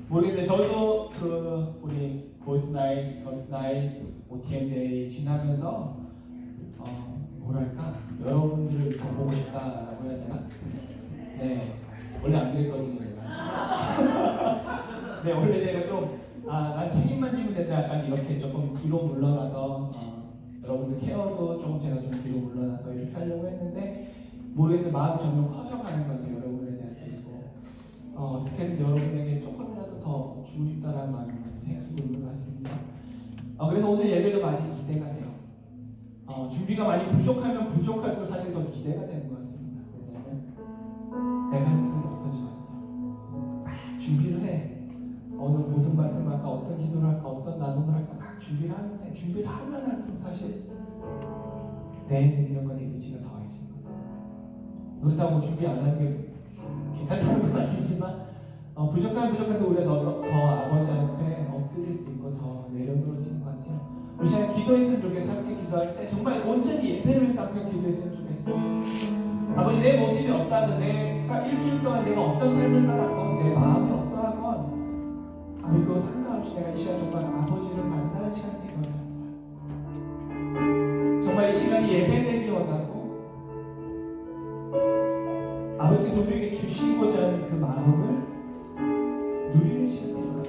모르겠어요. 저도 우리 보이스 나잇, 걸스 나잇, OTM 데이 지나면서 뭐랄까 여러분들을 더 보고 싶다라고 해야 되나? 네, 원래 안 그랬거든요 제가. 네, 원래 제가 난 책임만 지면 된다 약간 이렇게 조금 뒤로 물러나서 여러분들 케어도 조금 제가 좀 뒤로 물러나서 이렇게 하려고 했는데 모르겠어요. 마음이 점점 커져가는 것 같아요. 여러분에 대한 그리고 어떻게든 여러분에게 조금이라도 더 주고 싶다라는 마음이 많이 생기고 있는 것 같습니다. 그래서 오늘 예배도 많이 기대가 돼요. 준비가 많이 부족하면 부족할수록 사실 더 기대가 되는 것 같습니다. 왜냐하면 내가 할 생각이 없어지거든요. 막 준비를 해. 오늘 무슨 말씀을 할까, 어떤 기도를 할까, 어떤 나눔을 할까 막 준비를 하는데 준비를 하면 할수록 사실 내 능력과 내 의지가 더해지는 것 같아요. 그렇다고 준비 안 하는 게 괜찮다는 건 아니지만 부족하면 부족해서 우리가 더 아버지 앞에 엎드릴 수 있고 더 내려놓을 수 있는 것 같아요. 우리 시간 기도했으면 좋겠어요. 함께 기도할 때 정말 온전히 예배를 위해서 함께 기도했으면 좋겠어요. 아버지 내 모습이 어떠하든 내가 일주일 동안 내가 어떤 삶을 살았건 내 마음이 어떠하건 아버지 그거 상관없이 내가 이 시간 정말 아버지를 만나는 시간이 되기 원합니다. 정말 이 시간이 예배되기 원하고 아버지께서 우리에게 주시고자 하는 그 마음을 누리는 시간이 되기 원합니다.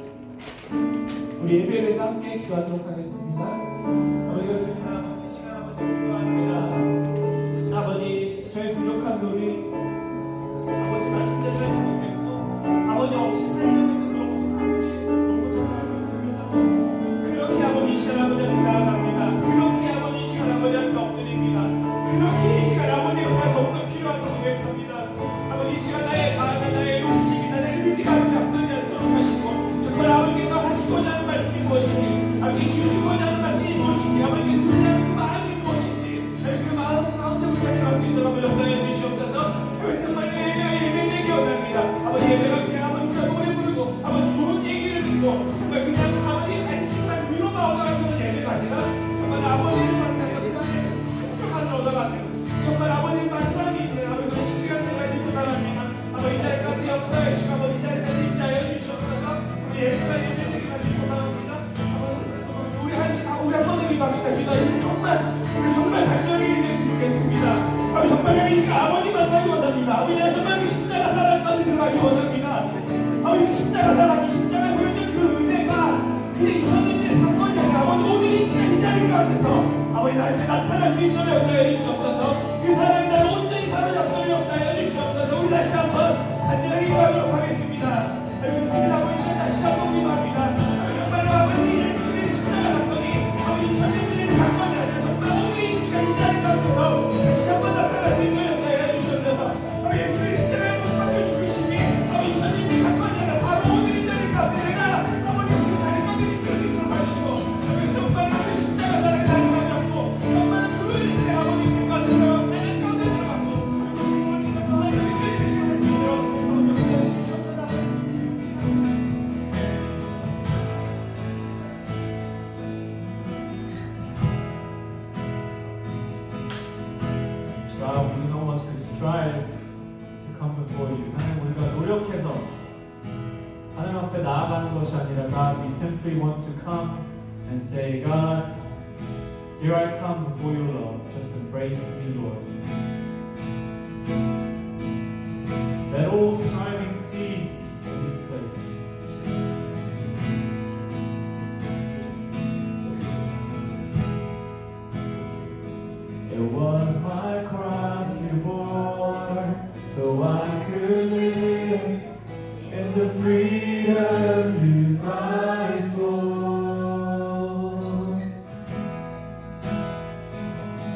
우리 예배를 위해서 함께 기도하도록 하겠습니다. 아버지 그렇습니다. 아버지 시간 아버지 기도합니다. 아버지 저의 부족한 우리 아버지 말씀대로 하지 못했고 아버지 없이 살려고 했던 그런 모습 아버지 너무 잘 알고 있습니다. 그렇게 아버지 이 시간 아버지 앞에 나아갑니다. 그렇게 아버지 이 시간 아버지 앞에 엎드립니다. 그렇게 이 시간 아버지가 더욱더 필요한 걸 고백합니다. 아버지 이 시간 나의 자아나 나의 욕심이 나의 의지가 아버지 앞서지 않도록 하시고 정말 아버지께서 하시고자 하는 말씀이 무엇인지 아버지 주시고자 하는 말씀이 무엇인지 아버지께서 그냥 그 마음이 무엇인지 그 마음 가운데 우리가 들어갈 수 있도록 아버지 역사해 주시옵소서. 정말 예배가 예배되기 원합니다. 아버지 예배가 그냥 아버지가 노래 부르고 아버지 좋은 얘기를 듣고 정말 그냥 아버지 안심만 위로가 얻어가는 그런 예배가 아니라 정말 아버지를 만나서 그 안에 참여만을 얻어가는 정말 아버지 만남이 있는 아버지 그런 시간들과 있는 바랍니다. 아버지 이 자리 가운데 역사해 주시고 아버지 이 자리 가운데 임자하여 주시옵소서. 우리 예배가 예배되기가 바랍니다. 우리 한 번에 기도합시다. 기도하면 우리 정말 간절히 됐으면 좋겠습니다. 아버지 정말 이 시간 아버지 만나기 원합니다. 아버지 내가 정말 그 십자가 사랑 가운데 들어가기 원합니다. 아버지 십자가 사랑이 십자가에 보여준 그 은혜가 그냥 2000년의 사건이 아니라 아버지 오늘 이 시간 이 자리 가운데서 아버지 나한테 나타날 수 있는 역사에 주시옵소서. 그 사랑이 나를 온전히 사로잡는 역사에 주시옵소서. 우리 다시 한번 간절하게 기도하도록 하겠습니다. 그렇습니다. 아버지 시간 다시 한번 기도합니다. 정말로 아버지 예수님의 십자가 사건이 아버지 2000년의 사건이 아니라 정말 오늘 이 시간 이 자리 가운데서 다시 한번 나타날 수 있는 역사에 주시옵소서. 아버지 예수님의 십자가에 못 박혀 죽으심이 아버지 2000년의 사건이 아니라 바로 오늘 이 자리 가운데 내가 아버지 그 자리 가운데 있을 수 있도록 하시고 아버지 정말 그 십자가 사랑을 다리 가졌고 정말 그 은혜를 아버지 그 가운데 들어가고 사랑 가운데 들어가고 그 신을 주셔서 하나님의 교회를 시간을 주시도록 아버지 역사해 주시옵소서. God, we do not want to strive to come before you. 하나님 우리가 노력해서 하나님 앞에 나아가는 것이 아니라 God, we simply want to come and say, God, here I come before your love. Just embrace me, Lord. Let all striving cease in this place. It was my cross you bore, so I could live in the freedom you died for.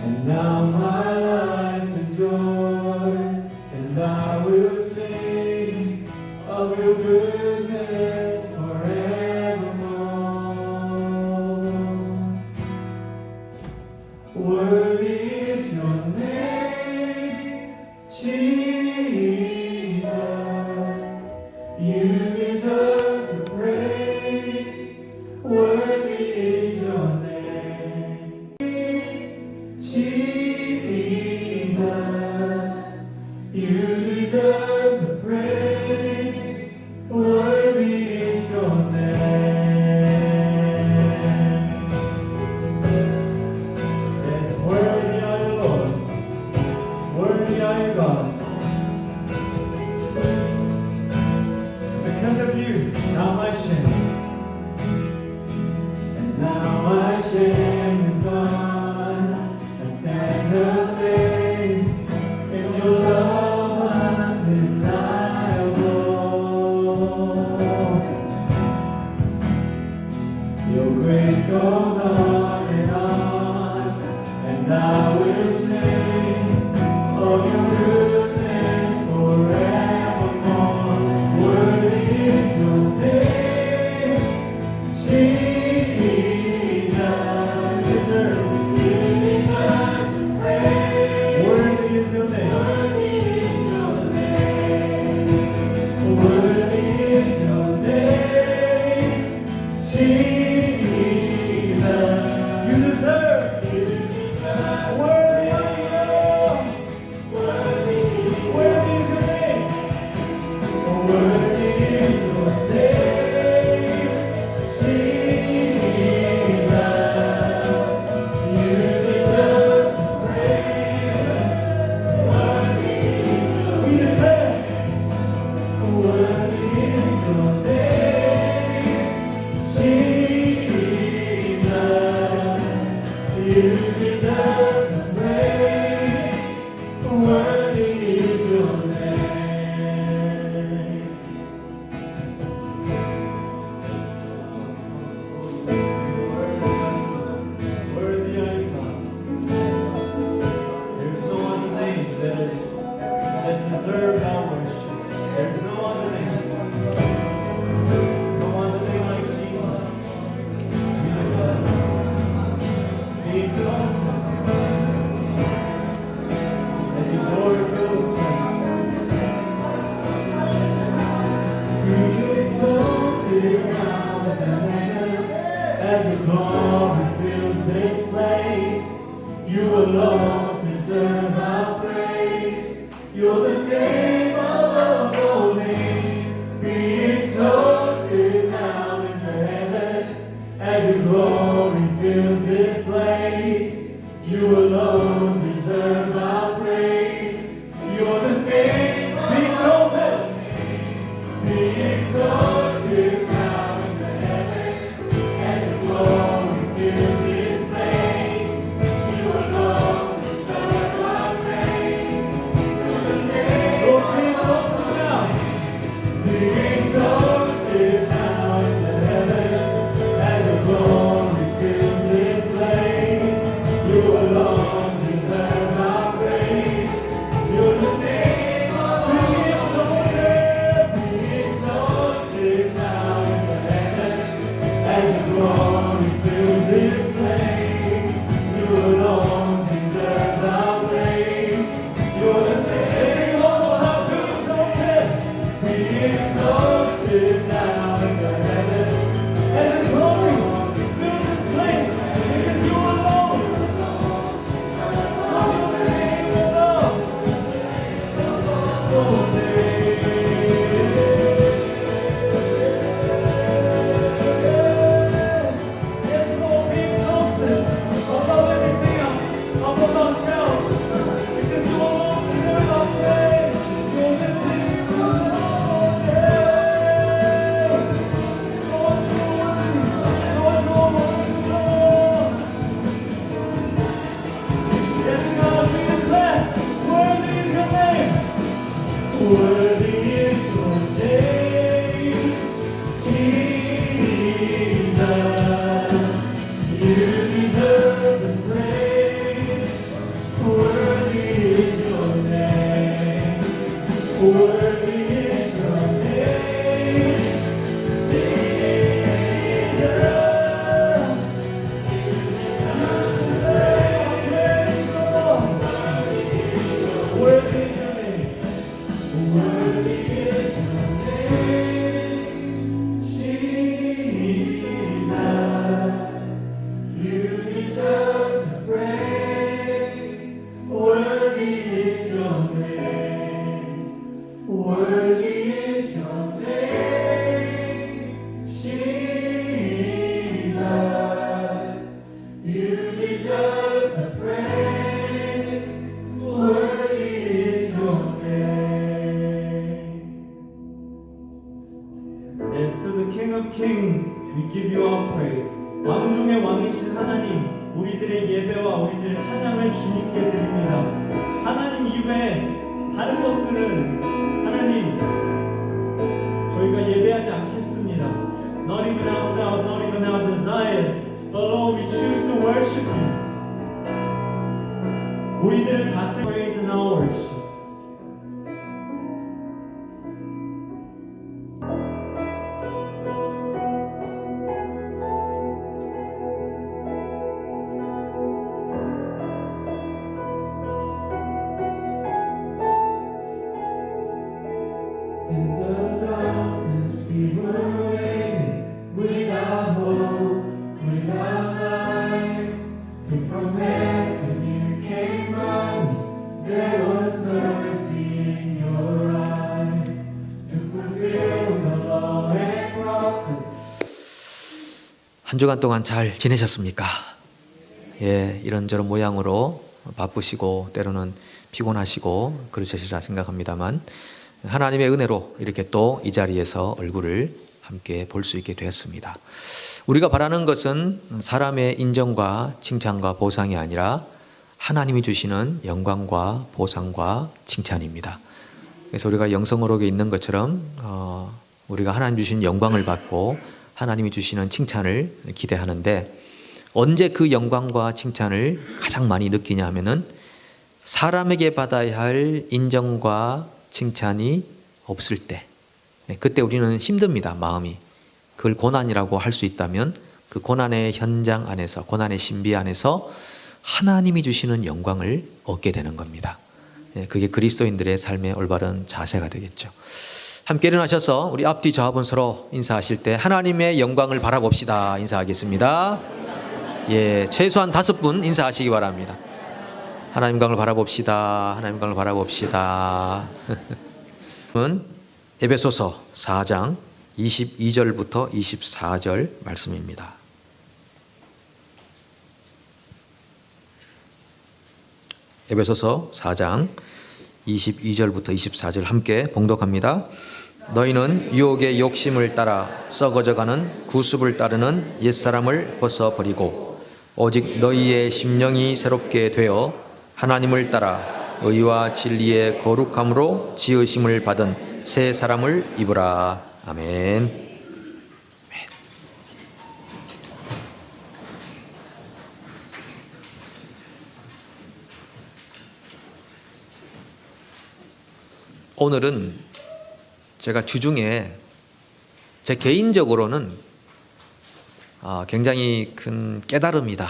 And now my life is yours, and I will sing of your goodness forevermore. Worthy is your name, Jesus. You deserve the praise. Worthy is your name, Jesus. You deserve the praise. Worthy exalted now in the heavens, as your glory fills this place. You alone deserve our praise. You're the name above all names. Be exalted now in the heavens, as your glory fills this place. You alone deserve our praise. You're the name be exalted. Be exalted now in the heavens, as your glory fills this place. You alone deserve our praise. You're the name. Lord, be exalted now. Be exalted now in the heavens, as your glory fills this place. You alone deserve our praise. You're the name of be exalted. Be exalted now in the heavens, as your glory fills this place. You alone deserve our praise. You're the name of be exalted. Be exalted now in the heavens, as your glory fills this place. Because you alone. Worthy is your name, Jesus. You deserve the praise. Worthy is your name. Worthy is your name, Jesus. Worthy is your name. Worthy is your name, Jesus. You deserve the praise. Worthy is your name. Worthy is your name, Jesus. You deserve the praise. Worthy is your name. Yes, to the King of Kings, we give you our praise. 왕 중의 왕이신 하나님, 우리들의 예배와 우리들의 찬양을 주님께 드립니다. 하나님 이외에 다른 것들은 하나님 저희가 예배하지 않겠습니다. Not even ourselves, not even our desires, but Lord, we choose to worship you. 우리들은 다스린 praise and our worship. In the darkness we were waiting, without hope, without light. Till from heaven you came running, there was mercy in your eyes. To fulfill the law and prophets. 한 주간 동안 잘 지내셨습니까? 예, 이런저런 모양으로 바쁘시고 때로는 피곤하시고 그러시리라 생각합니다만 하나님의 은혜로 이렇게 또 이 자리에서 얼굴을 함께 볼 수 있게 되었습니다. 우리가 바라는 것은 사람의 인정과 칭찬과 보상이 아니라 하나님이 주시는 영광과 보상과 칭찬입니다. 그래서 우리가 영성어록에 있는 것처럼 우리가 하나님 주신 영광을 받고 하나님이 주시는 칭찬을 기대하는데 언제 그 영광과 칭찬을 가장 많이 느끼냐 하면은 사람에게 받아야 할 인정과 칭찬이 없을 때, 그때 우리는 힘듭니다. 마음이. 그걸 고난이라고 할 수 있다면 그 고난의 현장 안에서, 고난의 신비 안에서 하나님이 주시는 영광을 얻게 되는 겁니다. 그게 그리스도인들의 삶의 올바른 자세가 되겠죠. 함께 일어나셔서 우리 앞뒤 좌우분 서로 인사하실 때 하나님의 영광을 바라봅시다. 인사하겠습니다. 예, 최소한 5분 인사하시기 바랍니다. 하나님 영광을 바라봅시다. 하나님 영광을 바라봅시다. 에베소서 4장 22절부터 24절 말씀입니다. 에베소서 4장 22절부터 24절 함께 봉독합니다. 너희는 유혹의 욕심을 따라 썩어져가는 구습을 따르는 옛사람을 벗어버리고 오직 너희의 심령이 새롭게 되어 하나님을 따라 의와 진리의 거룩함으로 지으심을 받은 새 사람을 입으라. 아멘. 오늘은 제가 주중에 제 개인적으로는 굉장히 큰 깨달음이다.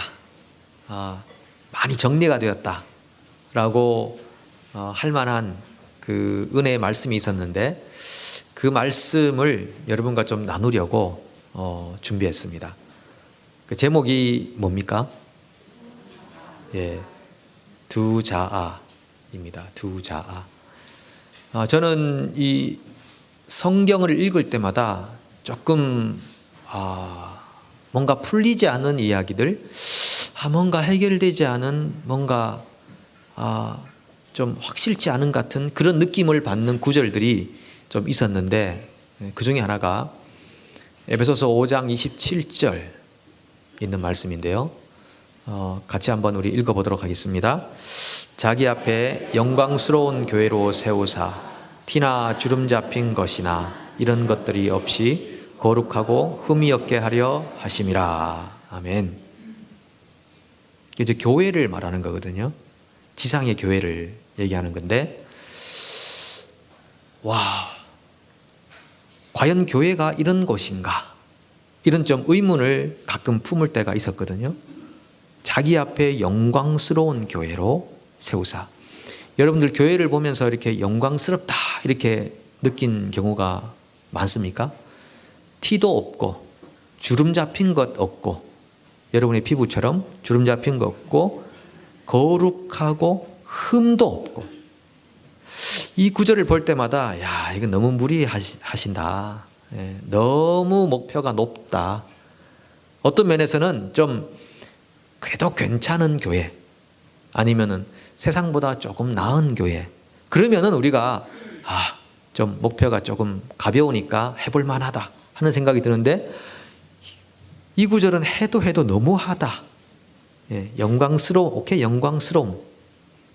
많이 정리가 되었다라고 할 만한 그 은혜의 말씀이 있었는데 그 말씀을 여러분과 좀 나누려고 준비했습니다. 그 제목이 뭡니까? 예, 두 자아입니다. 두 자아. 저는 이 성경을 읽을 때마다 조금 뭔가 풀리지 않은 이야기들, 뭔가 해결되지 않은 뭔가 좀 확실치 않은 같은 그런 느낌을 받는 구절들이 좀 있었는데 그 중에 하나가 에베소서 5장 27절 있는 말씀인데요. 같이 한번 우리 읽어보도록 하겠습니다. 자기 앞에 영광스러운 교회로 세우사 티나 주름 잡힌 것이나 이런 것들이 없이 거룩하고 흠이 없게 하려 하심이라. 아멘. 이제 교회를 말하는 거거든요. 지상의 교회를 얘기하는 건데, 과연 교회가 이런 곳인가? 이런 좀 의문을 가끔 품을 때가 있었거든요. 자기 앞에 영광스러운 교회로 세우사. 여러분들 교회를 보면서 이렇게 영광스럽다 이렇게 느낀 경우가 많습니까? 티도 없고 주름 잡힌 것 없고 여러분의 피부처럼 주름 잡힌 것 없고 거룩하고 흠도 없고 이 구절을 볼 때마다 이건 너무 무리하신다. 너무 목표가 높다. 어떤 면에서는 좀 그래도 괜찮은 교회 아니면은 세상보다 조금 나은 교회 그러면은 우리가 좀 목표가 조금 가벼우니까 해볼 만하다 하는 생각이 드는데 이 구절은 해도 너무하다. 오케이 영광스러움.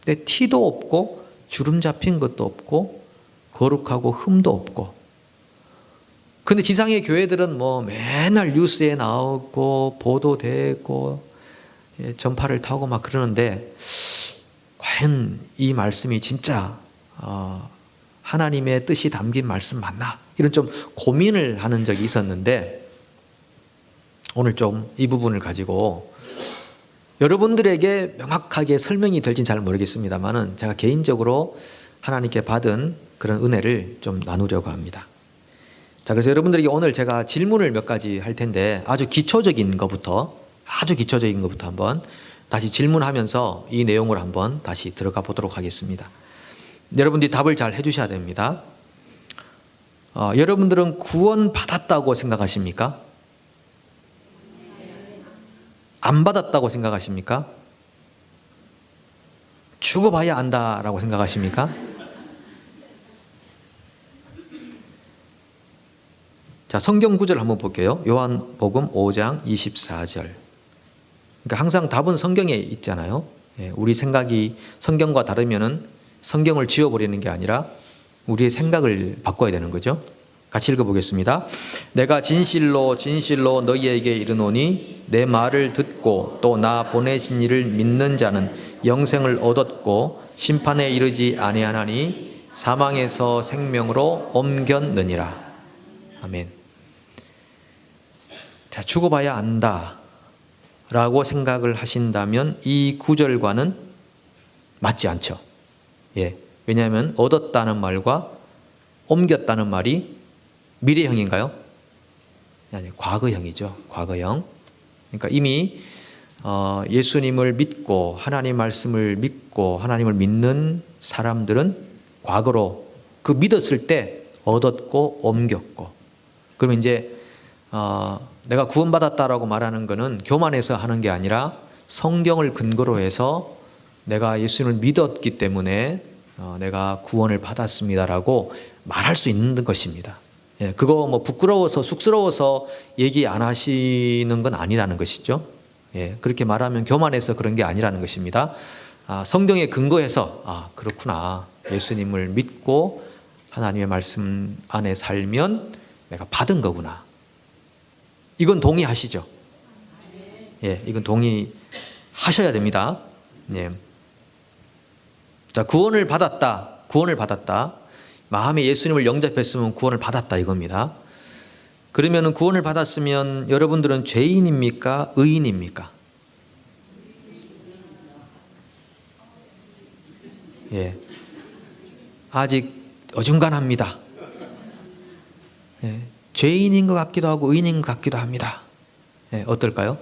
근데 티도 없고 주름 잡힌 것도 없고 거룩하고 흠도 없고. 근데 지상의 교회들은 뭐 맨날 뉴스에 나오고 보도되고 전파를 타고 막 그러는데 과연 이 말씀이 진짜 하나님의 뜻이 담긴 말씀 맞나? 이런 좀 고민을 하는 적이 있었는데 오늘 좀 이 부분을 가지고 여러분들에게 명확하게 설명이 될지는 잘 모르겠습니다만은 제가 개인적으로 하나님께 받은 그런 은혜를 좀 나누려고 합니다. 자, 그래서 여러분들에게 오늘 제가 질문을 몇 가지 할 텐데 아주 기초적인 것부터 한번 다시 질문하면서 이 내용을 한번 다시 들어가 보도록 하겠습니다. 여러분들이 답을 잘 해주셔야 됩니다. 여러분들은 구원 받았다고 생각하십니까? 안 받았다고 생각하십니까? 죽어봐야 안다라고 생각하십니까? 자, 성경 구절 한번 볼게요. 요한복음 5장 24절. 그러니까 항상 답은 성경에 있잖아요. 우리 생각이 성경과 다르면은 성경을 지워버리는 게 아니라 우리의 생각을 바꿔야 되는 거죠. 같이 읽어보겠습니다. 내가 진실로 너희에게 이르노니 내 말을 듣고 또 나 보내신 이를 믿는 자는 영생을 얻었고 심판에 이르지 아니하나니 사망에서 생명으로 옮겼느니라. 아멘. 자, 죽어봐야 안다 라고 생각을 하신다면 이 구절과는 맞지 않죠. 왜냐하면 얻었다는 말과 옮겼다는 말이 미래형인가요? 아니, 과거형이죠. 과거형. 그러니까 이미 예수님을 믿고 하나님 말씀을 믿고 하나님을 믿는 사람들은 과거로 그 믿었을 때 얻었고 옮겼고, 그러면 이제 내가 구원받았다라고 말하는 것은 교만해서 하는 게 아니라 성경을 근거로 해서 내가 예수님을 믿었기 때문에 내가 구원을 받았습니다라고 말할 수 있는 것입니다. 예, 그거 뭐 부끄러워서 쑥스러워서 얘기 안 하시는 건 아니라는 것이죠. 예, 그렇게 말하면 교만해서 그런 게 아니라는 것입니다. 성경에 근거해서 그렇구나, 예수님을 믿고 하나님의 말씀 안에 살면 내가 받은 거구나, 이건 동의하시죠? 예, 이건 동의하셔야 됩니다. 예. 자, 구원을 받았다. 마음에 예수님을 영접했으면 구원을 받았다 이겁니다. 그러면 구원을 받았으면 여러분들은 죄인입니까? 의인입니까? 예. 아직 어중간합니다. 예. 죄인인 것 같기도 하고 의인인 것 같기도 합니다. 예. 어떨까요?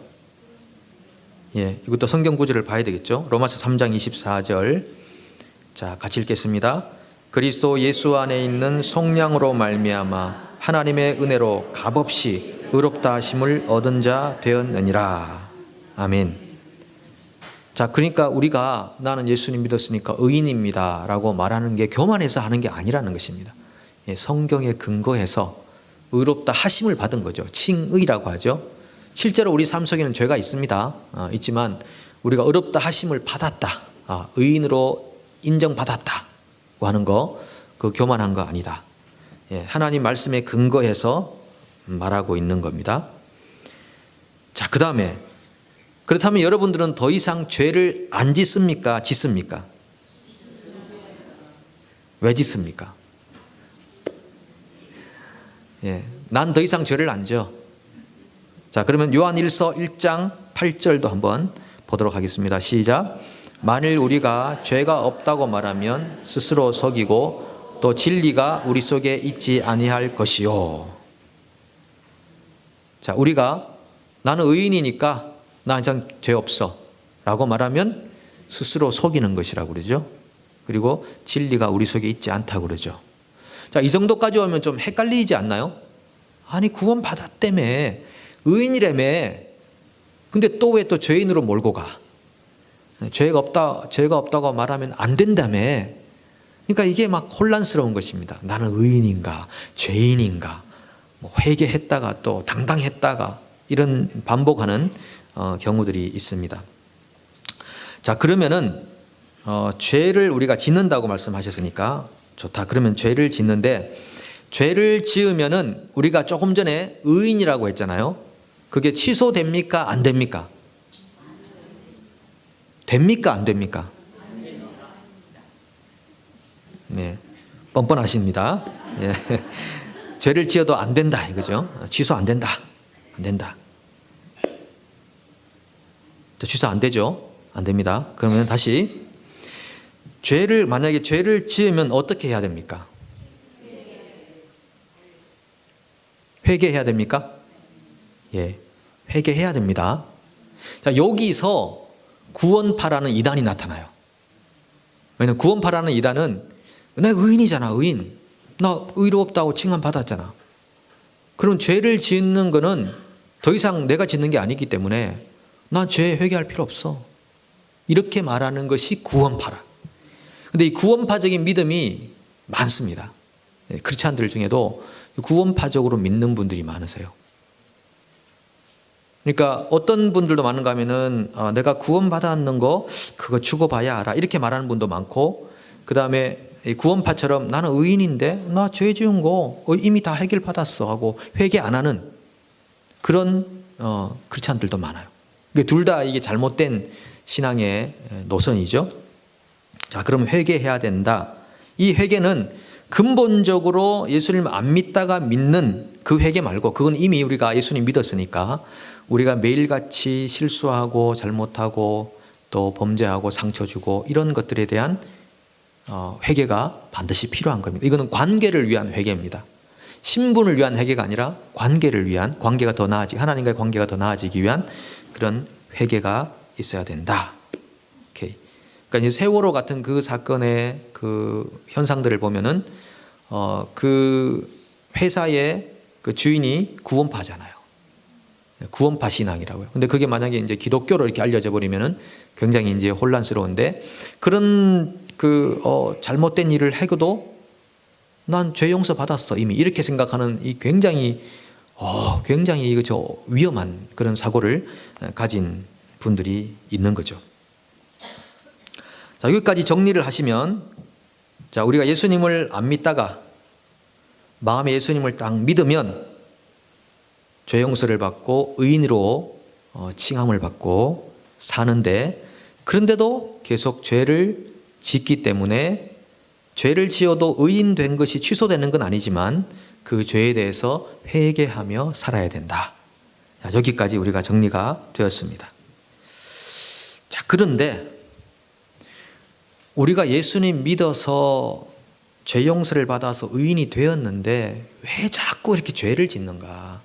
예. 이것도 성경 구절을 봐야 되겠죠. 로마서 3장 24절. 자, 같이 읽겠습니다. 그리스도 예수 안에 있는 속량으로 말미암아 하나님의 은혜로 값없이 의롭다 하심을 얻은 자 되었느니라. 아멘. 자, 그러니까 우리가 나는 예수님 믿었으니까 의인입니다 라고 말하는 게 교만해서 하는 게 아니라는 것입니다. 예, 성경에 근거해서 의롭다 하심을 받은 거죠. 칭의라고 하죠. 실제로 우리 삶 속에는 죄가 있습니다. 있지만 우리가 의롭다 하심을 받았다, 의인으로 인정받았다 하는 거, 그 교만한 거 아니다. 예, 하나님 말씀에 근거해서 말하고 있는 겁니다. 자, 그 다음에 그렇다면 여러분들은 더 이상 죄를 안 짓습니까? 짓습니까? 왜 짓습니까? 예, 난 더 이상 죄를 안 져. 자, 그러면 요한일서 1장 8절도 한번 보도록 하겠습니다. 시작. 만일 우리가 죄가 없다고 말하면 스스로 속이고 또 진리가 우리 속에 있지 아니할 것이요. 자, 우리가 나는 의인이니까 나 이상 죄 없어 라고 말하면 스스로 속이는 것이라고 그러죠. 그리고 진리가 우리 속에 있지 않다고 그러죠. 자, 이 정도까지 오면 좀 헷갈리지 않나요? 아니, 구원 받았다며, 의인이라며, 근데 또 왜 또 죄인으로 몰고 가? 죄가 없다고 말하면 안 된다며. 그러니까 이게 막 혼란스러운 것입니다. 나는 의인인가 죄인인가, 회개했다가 또 당당했다가 이런 반복하는 경우들이 있습니다. 자, 그러면은 죄를 우리가 짓는다고 말씀하셨으니까 좋다. 그러면 죄를 짓는데, 죄를 지으면은 우리가 조금 전에 의인이라고 했잖아요. 그게 취소됩니까? 안 됩니까? 됩니까? 안 됩니까? 네, 뻔뻔하십니다. 예. 죄를 지어도 안 된다 이거죠. 취소 안 된다. 안 된다. 취소 안 되죠. 안 됩니다. 그러면 다시, 만약에 죄를 지으면 어떻게 해야 됩니까? 회개해야 됩니까? 예, 회개해야 됩니다. 자, 여기서 구원파라는 이단이 나타나요. 왜냐하면 구원파라는 이단은 나 의인이잖아, 의인. 나 의롭다고 칭함받았잖아. 그럼 죄를 짓는 거는 더 이상 내가 짓는 게 아니기 때문에 나 죄 회개할 필요 없어, 이렇게 말하는 것이 구원파라. 근데 이 구원파적인 믿음이 많습니다. 크리스찬들 중에도 구원파적으로 믿는 분들이 많으세요. 그러니까 어떤 분들도 많은가 하면은 내가 구원받았는 거 그거 죽어봐야 알아, 이렇게 말하는 분도 많고, 그 다음에 구원파처럼 나는 의인인데 나 죄 지은 거 이미 다 해결받았어 하고 회개 안 하는 그런 크리스찬들도 많아요. 둘 다 이게 잘못된 신앙의 노선이죠. 자, 그럼 회개해야 된다. 이 회개는 근본적으로 예수님 안 믿다가 믿는 그 회개 말고, 그건 이미 우리가 예수님 믿었으니까 우리가 매일같이 실수하고 잘못하고 또 범죄하고 상처 주고 이런 것들에 대한 회개가 반드시 필요한 겁니다. 이거는 관계를 위한 회개입니다. 신분을 위한 회개가 아니라 관계를 위한, 관계가 더 나아지기, 하나님과의 관계가 더 나아지기 위한 그런 회개가 있어야 된다. 오케이. 그러니까 이제 세월호 같은 그 사건의 그 현상들을 보면은 그 회사의 그 주인이 구원파잖아요. 구원파 신앙이라고요. 근데 그게 만약에 이제 기독교로 이렇게 알려져 버리면은 굉장히 이제 혼란스러운데, 그런 잘못된 일을 해도 난 죄 용서 받았어 이미, 이렇게 생각하는 이 굉장히 위험한 그런 사고를 가진 분들이 있는 거죠. 자, 여기까지 정리를 하시면, 자, 우리가 예수님을 안 믿다가 마음에 예수님을 딱 믿으면 죄 용서를 받고 의인으로 칭함을 받고 사는데, 그런데도 계속 죄를 짓기 때문에 죄를 지어도 의인된 것이 취소되는 건 아니지만 그 죄에 대해서 회개하며 살아야 된다. 자, 여기까지 우리가 정리가 되었습니다. 자, 그런데 우리가 예수님 믿어서 죄 용서를 받아서 의인이 되었는데 왜 자꾸 이렇게 죄를 짓는가?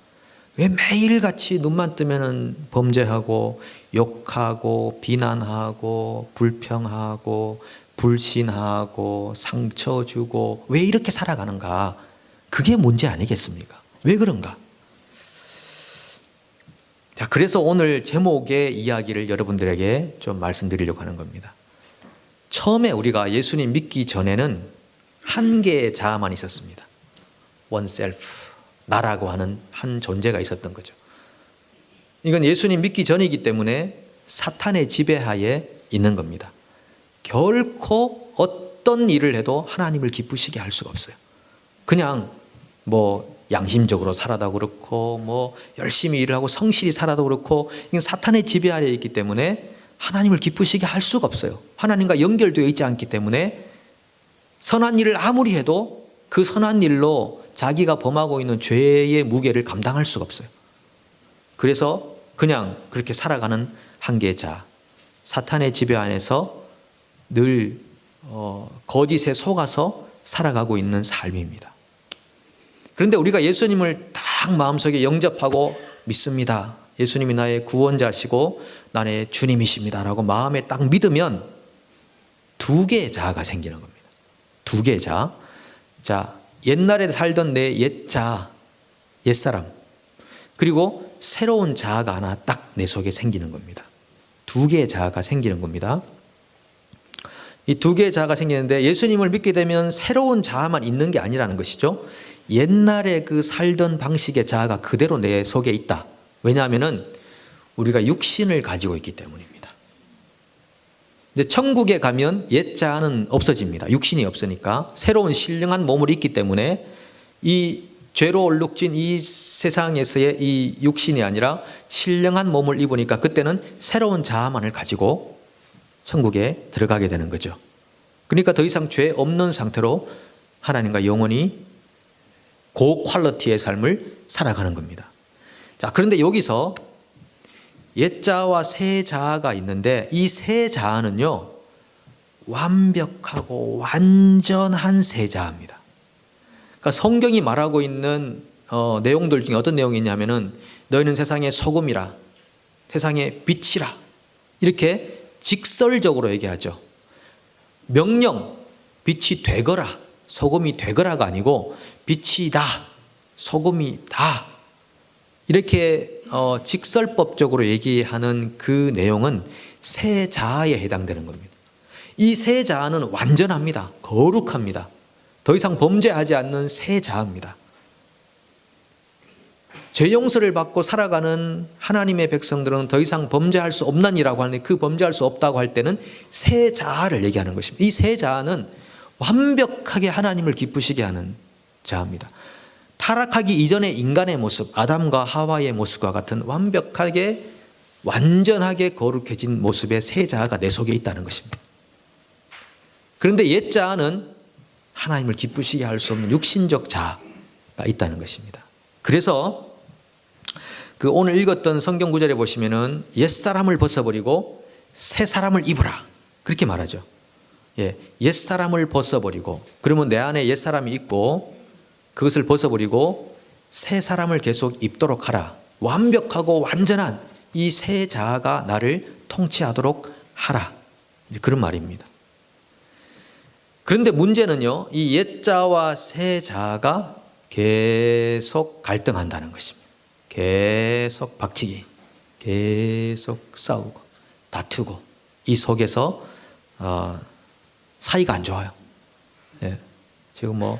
왜 매일같이 눈만 뜨면은 범죄하고 욕하고 비난하고 불평하고 불신하고 상처 주고 왜 이렇게 살아가는가? 그게 문제 아니겠습니까? 왜 그런가? 자, 그래서 오늘 제목의 이야기를 여러분들에게 좀 말씀드리려고 하는 겁니다. 처음에 우리가 예수님 믿기 전에는 한 개의 자아만 있었습니다. oneself, 나라고 하는 한 존재가 있었던 거죠. 이건 예수님 믿기 전이기 때문에 사탄의 지배하에 있는 겁니다. 결코 어떤 일을 해도 하나님을 기쁘시게 할 수가 없어요. 그냥 양심적으로 살아도 그렇고 열심히 일을 하고 성실히 살아도 그렇고, 이건 사탄의 지배 아래에 있기 때문에 하나님을 기쁘시게 할 수가 없어요. 하나님과 연결되어 있지 않기 때문에 선한 일을 아무리 해도 그 선한 일로 자기가 범하고 있는 죄의 무게를 감당할 수가 없어요. 그래서 그냥 그렇게 살아가는 한계의 자, 사탄의 지배 안에서 늘 거짓에 속아서 살아가고 있는 삶입니다. 그런데 우리가 예수님을 딱 마음속에 영접하고 믿습니다. 예수님이 나의 구원자시고 나의 주님이십니다 라고 마음에 딱 믿으면 두 개의 자아가 생기는 겁니다. 두 개의 자아. 자, 옛날에 살던 내 옛자아, 옛사람, 그리고 새로운 자아가 하나 딱 내 속에 생기는 겁니다. 두 개의 자아가 생기는 겁니다. 이 두 개의 자아가 생기는데 예수님을 믿게 되면 새로운 자아만 있는 게 아니라는 것이죠. 옛날에 그 살던 방식의 자아가 그대로 내 속에 있다. 왜냐하면은 우리가 육신을 가지고 있기 때문입니다. 근데 천국에 가면 옛 자아는 없어집니다. 육신이 없으니까 새로운 신령한 몸을 입기 때문에 이 죄로 얼룩진 이 세상에서의 이 육신이 아니라 신령한 몸을 입으니까 그때는 새로운 자아만을 가지고 천국에 들어가게 되는 거죠. 그러니까 더 이상 죄 없는 상태로 하나님과 영원히 고퀄리티의 삶을 살아가는 겁니다. 자, 그런데 여기서 옛 자아와 새 자아가 있는데 이 새 자아는요, 완벽하고 완전한 새 자아입니다. 그러니까 성경이 말하고 있는 내용들 중에 어떤 내용이 있냐면은 너희는 세상의 소금이라, 세상의 빛이라, 이렇게 직설적으로 얘기하죠. 명령, 빛이 되거라, 소금이 되거라가 아니고 빛이다, 소금이다, 이렇게 직설법적으로 얘기하는 그 내용은 새 자아에 해당되는 겁니다. 이 새 자아는 완전합니다. 거룩합니다. 더 이상 범죄하지 않는 새 자아입니다. 죄 용서를 받고 살아가는 하나님의 백성들은 더 이상 범죄할 수 없나니라고 하는데 그 범죄할 수 없다고 할 때는 새 자아를 얘기하는 것입니다. 이 새 자아는 완벽하게 하나님을 기쁘시게 하는 자아입니다. 타락하기 이전의 인간의 모습, 아담과 하와의 모습과 같은 완벽하게 완전하게 거룩해진 모습의 새 자아가 내 속에 있다는 것입니다. 그런데 옛 자아는 하나님을 기쁘시게 할 수 없는 육신적 자아가 있다는 것입니다. 그래서 그 오늘 읽었던 성경 구절에 보시면은 옛사람을 벗어버리고 새 사람을 입으라, 그렇게 말하죠. 옛사람을 벗어버리고, 그러면 내 안에 옛사람이 있고 그것을 벗어버리고 새 사람을 계속 입도록 하라. 완벽하고 완전한 이 새 자아가 나를 통치하도록 하라. 이제 그런 말입니다. 그런데 문제는요, 이 옛자와 새 자아가 계속 갈등한다는 것입니다. 계속 박치기, 계속 싸우고 다투고, 이 속에서 사이가 안 좋아요. 지금 뭐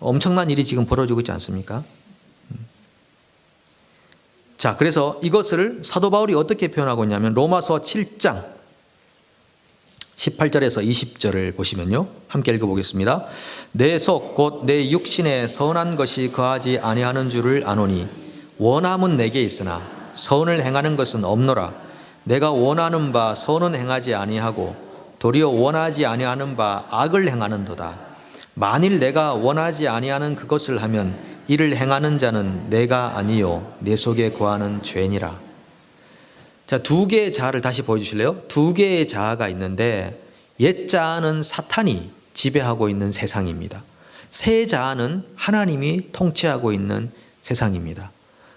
엄청난 일이 지금 벌어지고 있지 않습니까? 자, 그래서 이것을 사도 바울이 어떻게 표현하고 있냐면 로마서 7장 18절에서 20절을 보시면요, 함께 읽어보겠습니다. 내 속 곧 내 육신에 선한 것이 거하지 아니하는 줄을 아노니 원함은 내게 있으나 선을 행하는 것은 없노라. 내가 원하는 바 선은 행하지 아니하고 도리어 원하지 아니하는 바 악을 행하는도다. 만일 내가 원하지 아니하는 그것을 하면 이를 행하는 자는 내가 아니요 내 속에 거하는 죄니라. 자, 두 개의 자아를 다시 보여주실래요? 두 개의 자아가 있는데 옛 자아는 사탄이 지배하고 있는 세상입니다. 새 자아는 하나님이 통치하고 있는 세상입니다.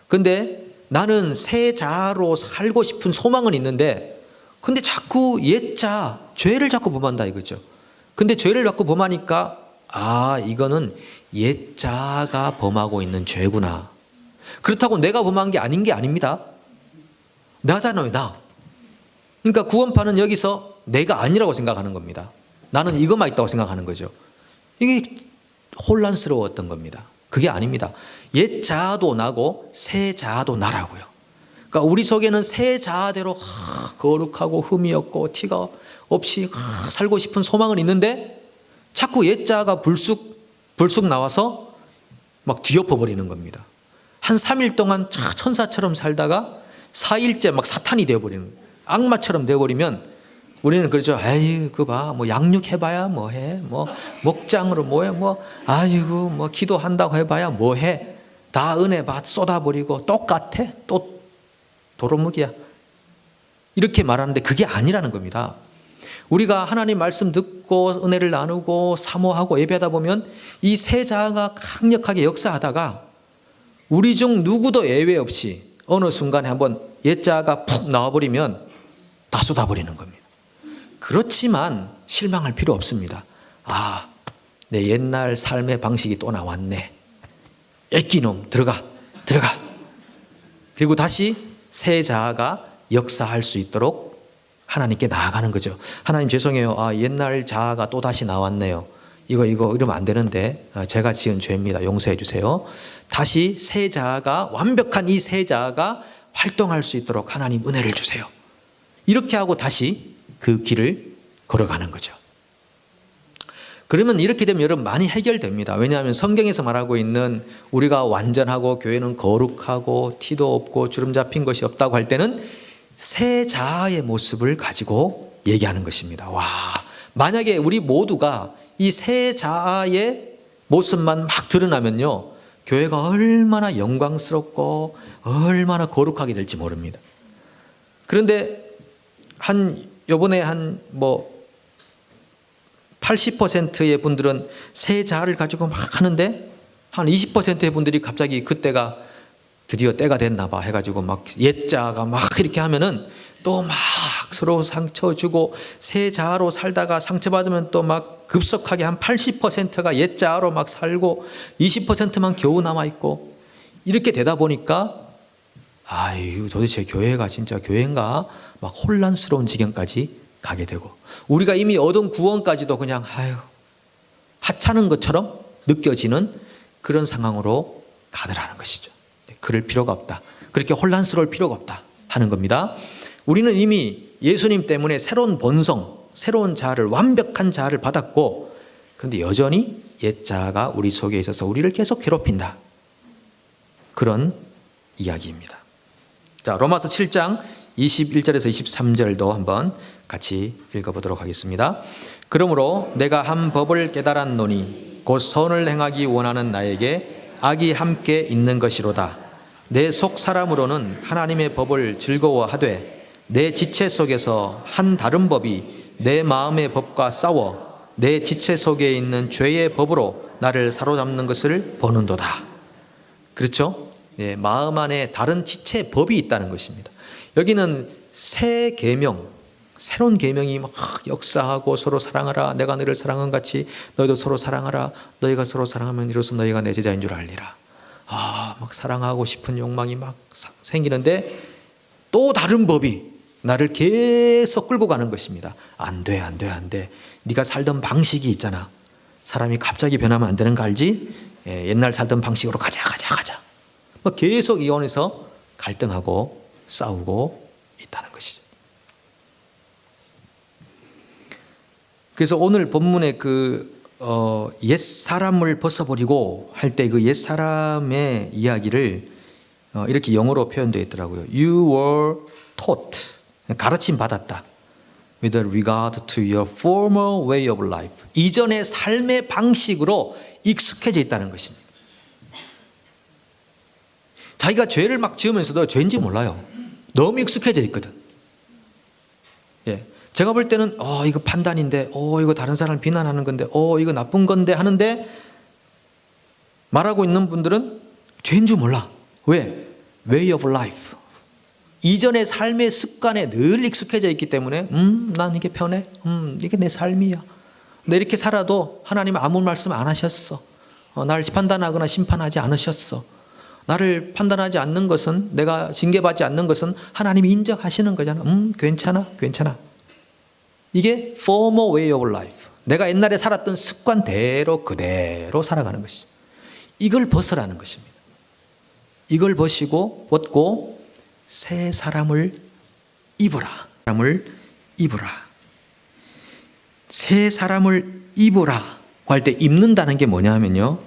근데 나는 새 자아로 살고 싶은 소망은 있는데 근데 자꾸 옛 자아, 죄를 자꾸 범한다 이거죠. 근데 죄를 자꾸 범하니까 이거는 옛 자아가 범하고 있는 죄구나. 그렇다고 내가 범한 게 아닌 게 아닙니다. 나잖아요, 나. 그러니까 구원파는 여기서 내가 아니라고 생각하는 겁니다. 나는 이것만 있다고 생각하는 거죠. 이게 혼란스러웠던 겁니다. 그게 아닙니다. 옛 자아도 나고 새 자아도 나라고요. 그러니까 우리 속에는 새 자아대로 거룩하고 흠이 없고 티가 없이 살고 싶은 소망은 있는데 자꾸 옛 자아가 불쑥 나와서 막 뒤엎어 버리는 겁니다. 한 3일 동안 천사처럼 살다가 4일째 막 사탄이 되어버리는 거예요. 악마처럼 되어버리면 우리는 그러죠. 에이, 그거 봐. 뭐 양육해봐야 뭐해. 뭐 목장으로 뭐해. 아이고, 뭐 기도한다고 해봐야 뭐해. 다 은혜 받 쏟아버리고 똑같아. 또 도루묵이야. 이렇게 말하는데 그게 아니라는 겁니다. 우리가 하나님 말씀 듣고 은혜를 나누고 사모하고 예배하다 보면 이 새 자아가 강력하게 역사하다가 우리 중 누구도 예외 없이 어느 순간에 한번 옛 자아가 푹 나와버리면 다 쏟아버리는 겁니다. 그렇지만 실망할 필요 없습니다. 내 옛날 삶의 방식이 또 나왔네. 애끼놈 들어가. 그리고 다시 새 자아가 역사할 수 있도록 하나님께 나아가는 거죠. 하나님 죄송해요. 옛날 자아가 또 다시 나왔네요. 이거 이러면 안 되는데 제가 지은 죄입니다. 용서해 주세요. 다시 새 자아가, 완벽한 이 새 자아가 활동할 수 있도록 하나님 은혜를 주세요. 이렇게 하고 다시 그 길을 걸어가는 거죠. 그러면 이렇게 되면 여러분 많이 해결됩니다. 왜냐하면 성경에서 말하고 있는 우리가 완전하고 교회는 거룩하고 티도 없고 주름 잡힌 것이 없다고 할 때는 새 자아의 모습을 가지고 얘기하는 것입니다. 만약에 우리 모두가 이 새 자아의 모습만 막 드러나면요, 교회가 얼마나 영광스럽고 얼마나 거룩하게 될지 모릅니다. 그런데 요번에 80%의 분들은 새 자아를 가지고 막 하는데 한 20%의 분들이 갑자기 그때가 드디어 때가 됐나 봐 해가지고 막 옛 자아가 막 이렇게 하면은 또 막 서로 상처 주고, 새 자아로 살다가 상처받으면 또 막 급속하게 한 80%가 옛 자아로 막 살고 20%만 겨우 남아있고, 이렇게 되다 보니까 도대체 교회가 진짜 교회인가 막 혼란스러운 지경까지 가게 되고, 우리가 이미 얻은 구원까지도 그냥 하찮은 것처럼 느껴지는 그런 상황으로 가더라는 것이죠. 그럴 필요가 없다. 그렇게 혼란스러울 필요가 없다 하는 겁니다. 우리는 이미 예수님 때문에 새로운 본성, 새로운 자아를, 완벽한 자아를 받았고, 그런데 여전히 옛 자아가 우리 속에 있어서 우리를 계속 괴롭힌다. 그런 이야기입니다. 자, 로마서 7장 21절에서 23절도 한번 같이 읽어보도록 하겠습니다. 그러므로 내가 한 법을 깨달았노니 곧 선을 행하기 원하는 나에게 악이 함께 있는 것이로다. 내 속 사람으로는 하나님의 법을 즐거워하되 내 지체 속에서 한 다른 법이 내 마음의 법과 싸워 내 지체 속에 있는 죄의 법으로 나를 사로잡는 것을 보는도다. 그렇죠? 예, 마음 안에 다른 지체 법이 있다는 것입니다. 여기는 새 계명, 새로운 계명이 막 역사하고 서로 사랑하라. 내가 너를 사랑한 같이 너희도 서로 사랑하라. 너희가 서로 사랑하면 이로써 너희가 내 제자인 줄 알리라. 막 사랑하고 싶은 욕망이 막 생기는데 또 다른 법이 나를 계속 끌고 가는 것입니다. 안 돼, 안 돼, 안 돼. 네가 살던 방식이 있잖아. 사람이 갑자기 변하면 안 되는 거 알지? 옛날 살던 방식으로 가자. 막 계속 이혼해서 갈등하고 싸우고 있다는 것이죠. 그래서 오늘 본문의 옛 사람을 벗어버리고 할 때 그 옛 사람의 이야기를 이렇게 영어로 표현되어 있더라고요. You were taught, 가르침 받았다. With regard to your former way of life. 이전의 삶의 방식으로 익숙해져 있다는 것입니다. 자기가 죄를 막 지으면서도 죄인지 몰라요. 너무 익숙해져 있거든. 예. 제가 볼 때는 이거 판단인데, 이거 다른 사람을 비난하는 건데, 이거 나쁜 건데 하는데 말하고 있는 분들은 죄인 줄 몰라. 왜? Way of life. 이전의 삶의 습관에 늘 익숙해져 있기 때문에 난 이게 편해. 이게 내 삶이야. 근데 이렇게 살아도 하나님은 아무 말씀 안 하셨어. 나를 판단하거나 심판하지 않으셨어. 나를 판단하지 않는 것은, 내가 징계받지 않는 것은 하나님이 인정하시는 거잖아. 괜찮아. 이게 former way of life. 내가 옛날에 살았던 습관대로 그대로 살아가는 것이죠. 이걸 벗으라는 것입니다. 이걸 벗고 새 사람을 입으라. 새 사람을 입으라 할 때 입는다는 게 뭐냐면요.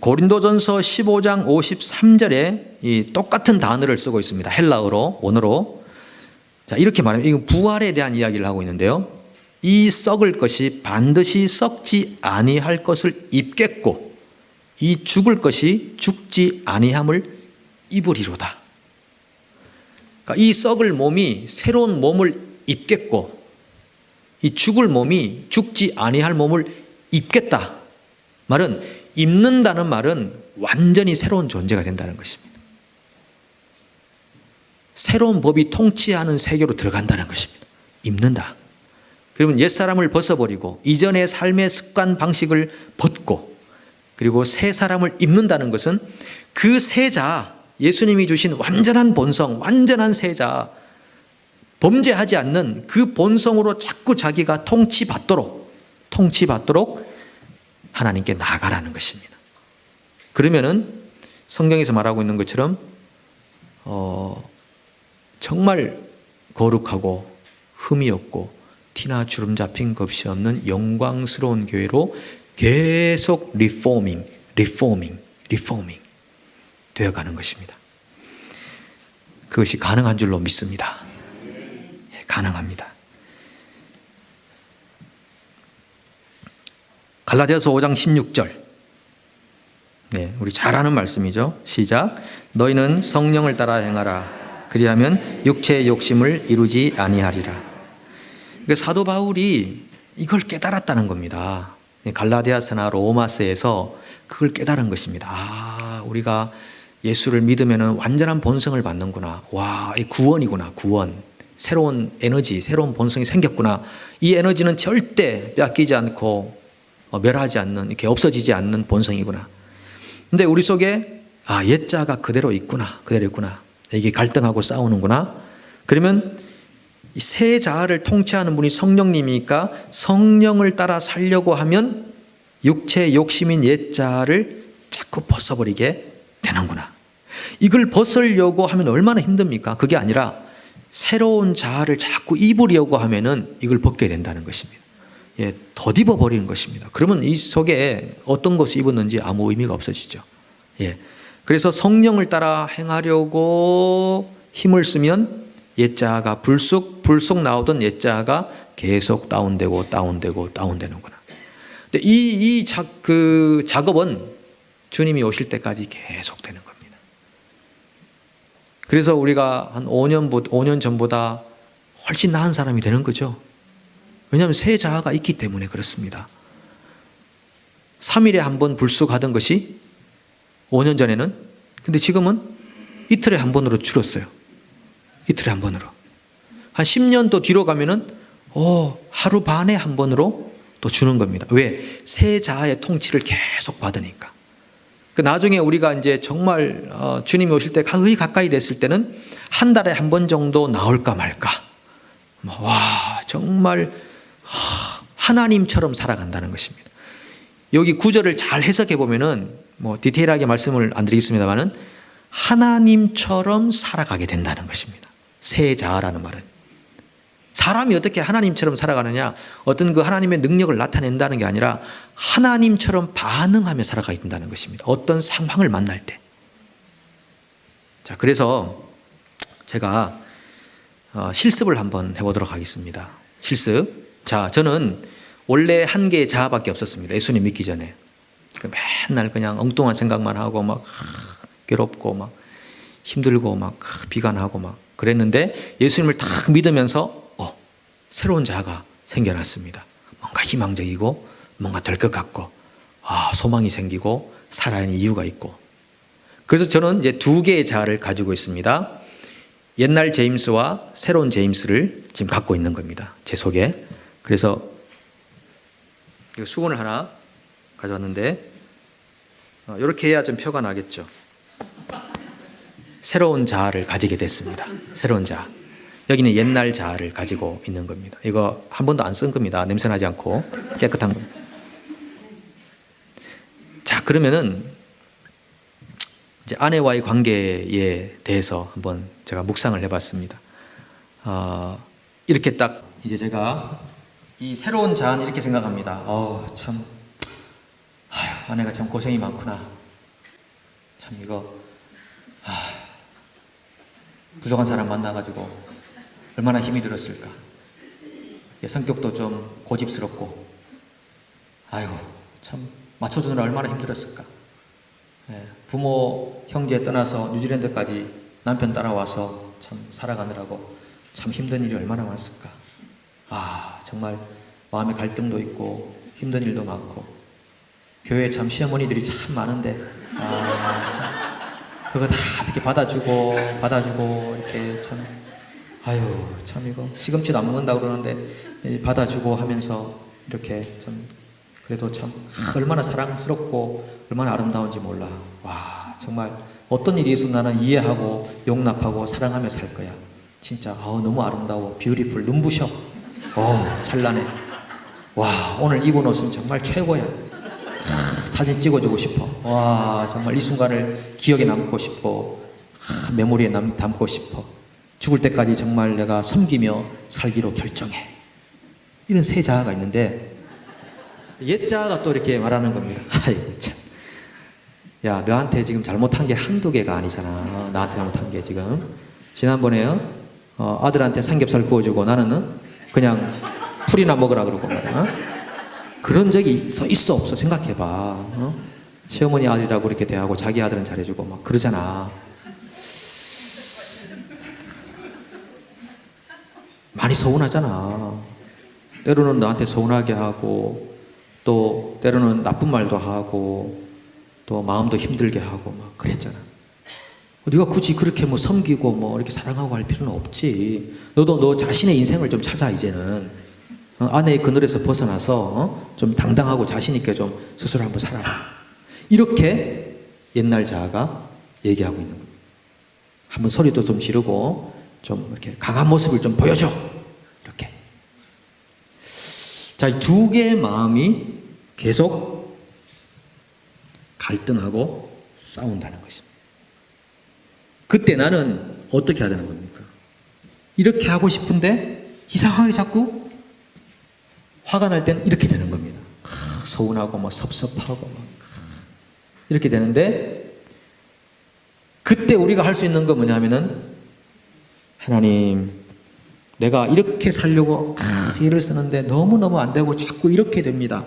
고린도전서 15장 53절에 이 똑같은 단어를 쓰고 있습니다. 헬라어로, 원어로. 자, 이렇게 말하면 이거 부활에 대한 이야기를 하고 있는데요. 이 썩을 것이 반드시 썩지 아니할 것을 입겠고 이 죽을 것이 죽지 아니함을 입으리로다. 그러니까 이 썩을 몸이 새로운 몸을 입겠고 이 죽을 몸이 죽지 아니할 몸을 입겠다. 말은 입는다는 말은 완전히 새로운 존재가 된다는 것입니다. 새로운 법이 통치하는 세계로 들어간다는 것입니다. 입는다. 그러면 옛사람을 벗어버리고 이전의 삶의 습관 방식을 벗고 그리고 새 사람을 입는다는 것은 그 새 자, 예수님이 주신 완전한 본성, 완전한 새 자, 범죄하지 않는 그 본성으로 자꾸 자기가 통치받도록 하나님께 나아가라는 것입니다. 그러면은 성경에서 말하고 있는 것처럼 정말 거룩하고 흠이 없고 티나 주름 잡힌 것이 없는 영광스러운 교회로 계속 리포밍 되어가는 것입니다. 그것이 가능한 줄로 믿습니다. 가능합니다. 갈라디아서 5장 16절. 네, 우리 잘 아는 말씀이죠. 시작. 너희는 성령을 따라 행하라. 그리하면 육체의 욕심을 이루지 아니하리라. 그러니까 사도 바울이 이걸 깨달았다는 겁니다. 갈라디아서나 로마서에서 그걸 깨달은 것입니다. 우리가 예수를 믿으면 완전한 본성을 받는구나. 이 구원이구나. 구원. 새로운 에너지, 새로운 본성이 생겼구나. 이 에너지는 절대 뺏기지 않고 멸하지 않는, 이렇게 없어지지 않는 본성이구나. 근데 우리 속에 옛자가 그대로 있구나. 이게 갈등하고 싸우는구나. 그러면 이 새 자아를 통치하는 분이 성령님이니까 성령을 따라 살려고 하면 육체의 욕심인 옛자아를 자꾸 벗어버리게 되는구나. 이걸 벗으려고 하면 얼마나 힘듭니까? 그게 아니라 새로운 자아를 자꾸 입으려고 하면은 이걸 벗게 된다는 것입니다. 덧입어 버리는 것입니다. 그러면 이 속에 어떤 것을 입었는지 아무 의미가 없어지죠. 그래서 성령을 따라 행하려고 힘을 쓰면 옛자아가 불쑥 나오던 옛자아가 계속 다운되는구나. 근데 이 작업은 주님이 오실 때까지 계속 되는 겁니다. 그래서 우리가 한 5년 전보다 훨씬 나은 사람이 되는 거죠. 왜냐하면 새 자아가 있기 때문에 그렇습니다. 3일에 한 번 불쑥하던 것이 5년 전에는, 근데 지금은 이틀에 한 번으로 줄었어요. 이틀에 한 번으로. 한 10년 또 뒤로 가면은 하루 반에 한 번으로 또 주는 겁니다. 왜? 새 자아의 통치를 계속 받으니까. 나중에 우리가 이제 정말 주님이 오실 때 거의 가까이 됐을 때는 한 달에 한 번 정도 나올까 말까. 와, 정말 하나님처럼 살아간다는 것입니다. 여기 구절을 잘 해석해 보면은 디테일하게 말씀을 안 드리겠습니다만은 하나님처럼 살아가게 된다는 것입니다. 새 자아라는 말은 사람이 어떻게 하나님처럼 살아가느냐, 어떤 그 하나님의 능력을 나타낸다는 게 아니라 하나님처럼 반응하며 살아가야 된다는 것입니다. 어떤 상황을 만날 때. 자, 그래서 제가 실습을 한번 해보도록 하겠습니다. 실습. 자, 저는 원래 한 개의 자아밖에 없었습니다. 예수님 믿기 전에. 맨날 그냥 엉뚱한 생각만 하고 막 괴롭고 막 힘들고 막 비관하고 막 그랬는데 예수님을 딱 믿으면서 새로운 자아가 생겨났습니다. 뭔가 희망적이고 뭔가 될 것 같고 소망이 생기고 살아야 하는 이유가 있고. 그래서 저는 이제 두 개의 자아를 가지고 있습니다. 옛날 제임스와 새로운 제임스를 지금 갖고 있는 겁니다. 제 속에. 그래서 수건을 하나 가져왔는데 이렇게 해야 좀 표가 나겠죠. 새로운 자아를 가지게 됐습니다. 새로운 자아. 여기는 옛날 자아를 가지고 있는 겁니다. 이거 한 번도 안 쓴 겁니다. 냄새나지 않고 깨끗한 겁니다. 자, 그러면은 이제 아내와의 관계에 대해서 한번 제가 묵상을 해봤습니다. 이렇게 딱 이제 제가 이 새로운 자아는 이렇게 생각합니다. 참, 아내가 참 고생이 많구나. 참 이거 부족한 사람 만나가지고 얼마나 힘이 들었을까. 성격도 좀 고집스럽고, 참 맞춰주느라 얼마나 힘들었을까. 부모, 형제 떠나서 뉴질랜드까지 남편 따라와서 참 살아가느라고 참 힘든 일이 얼마나 많았을까. 정말 마음의 갈등도 있고 힘든 일도 많고, 교회에 참 시어머니들이 참 많은데 참 그거 다 이렇게 받아주고 이렇게 참 참 이거 시금치도 안 먹는다고 그러는데 받아주고 하면서 이렇게 참 그래도 참 얼마나 사랑스럽고 얼마나 아름다운지 몰라. 정말 어떤 일이 있어도 나는 이해하고 용납하고 사랑하며 살 거야. 진짜 너무 아름다워. 뷰티풀. 눈부셔. 찬란해. 오늘 입은 옷은 정말 최고야. 사진 찍어주고 싶어. 정말 이 순간을 기억에 남고 싶고 메모리에 담고 싶어. 죽을 때까지 정말 내가 섬기며 살기로 결정해. 이런 새 자아가 있는데 옛 자아가 또 이렇게 말하는 겁니다. 참. 야, 너한테 지금 잘못한 게 한두 개가 아니잖아. 나한테 잘못한 게 지금. 지난번에 아들한테 삼겹살 구워주고 나는 그냥 풀이나 먹으라 그러고 말이야. 그런 적이 있어 없어 생각해봐. 시어머니 아들이라고 이렇게 대하고 자기 아들은 잘해주고 막 그러잖아. 많이 서운하잖아. 때로는 너한테 서운하게 하고 또 때로는 나쁜 말도 하고 또 마음도 힘들게 하고 막 그랬잖아. 네가 굳이 그렇게 섬기고 이렇게 사랑하고 할 필요는 없지. 너도 너 자신의 인생을 좀 찾아. 이제는 아내의 그늘에서 벗어나서 좀 당당하고 자신 있게 좀 스스로 한번 살아라. 이렇게 옛날 자아가 얘기하고 있는 거예요. 한번 소리도 좀 지르고 좀 이렇게 강한 모습을 좀 보여줘. 이렇게. 자, 이 두 개의 마음이 계속 갈등하고 싸운다는 것입니다. 그때 나는 어떻게 해야 되는 겁니까? 이렇게 하고 싶은데 이상하게 자꾸 화가 날 때는 이렇게 되는 겁니다. 서운하고 섭섭하고 이렇게 되는데, 그때 우리가 할 수 있는 건 뭐냐면은, 하나님, 내가 이렇게 살려고 일을 쓰는데 너무너무 안 되고 자꾸 이렇게 됩니다.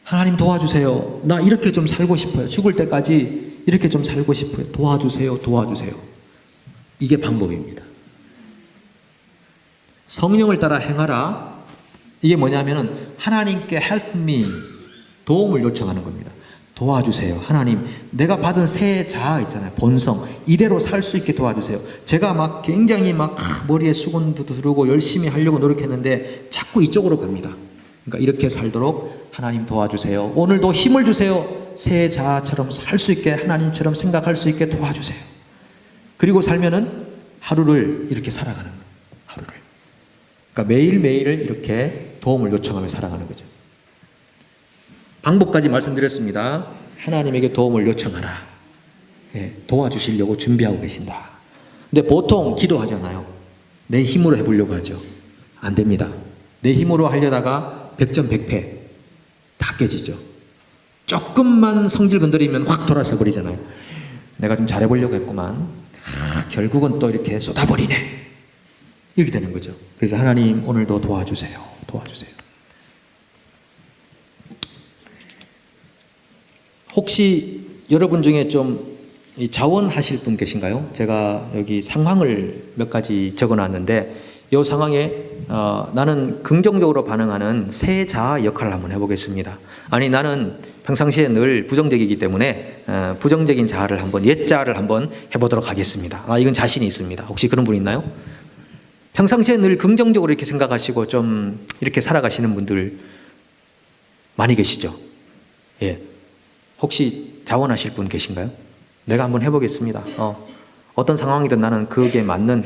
하나님 도와주세요. 나 이렇게 좀 살고 싶어요. 죽을 때까지 이렇게 좀 살고 싶어요. 도와주세요. 이게 방법입니다. 성령을 따라 행하라. 이게 뭐냐면은 하나님께 help me, 도움을 요청하는 겁니다. 도와주세요. 하나님, 내가 받은 새 자아 있잖아요. 본성. 이대로 살 수 있게 도와주세요. 제가 막 굉장히 막 머리에 수건도 두르고 열심히 하려고 노력했는데 자꾸 이쪽으로 갑니다. 그러니까 이렇게 살도록 하나님 도와주세요. 오늘도 힘을 주세요. 새 자아처럼 살 수 있게, 하나님처럼 생각할 수 있게 도와주세요. 그리고 살면은 하루를 이렇게 살아가는 거예요. 하루를. 그러니까 매일매일을 이렇게 도움을 요청하며 살아가는 거죠. 방법까지 말씀드렸습니다. 하나님에게 도움을 요청하라. 예, 도와주시려고 준비하고 계신다. 근데 보통 기도하잖아요. 내 힘으로 해보려고 하죠. 안 됩니다. 내 힘으로 하려다가 100점 100패 다 깨지죠. 조금만 성질 건드리면 확 돌아서 버리잖아요. 내가 좀 잘해보려고 했구만. 결국은 또 이렇게 쏟아버리네. 이렇게 되는 거죠. 그래서 하나님 오늘도 도와주세요. 도와주세요. 혹시 여러분 중에 좀 자원하실 분 계신가요? 제가 여기 상황을 몇 가지 적어놨는데 이 상황에 나는 긍정적으로 반응하는 새 자아 역할을 한번 해보겠습니다. 아니 나는 평상시에 늘 부정적이기 때문에 부정적인 자아를 한번 옛 자아를 한번 해보도록 하겠습니다. 이건 자신이 있습니다. 혹시 그런 분 있나요? 평상시에 늘 긍정적으로 이렇게 생각하시고 좀 이렇게 살아가시는 분들 많이 계시죠? 예. 혹시 자원하실 분 계신가요? 내가 한번 해보겠습니다. 어떤 상황이든 나는 그에 맞는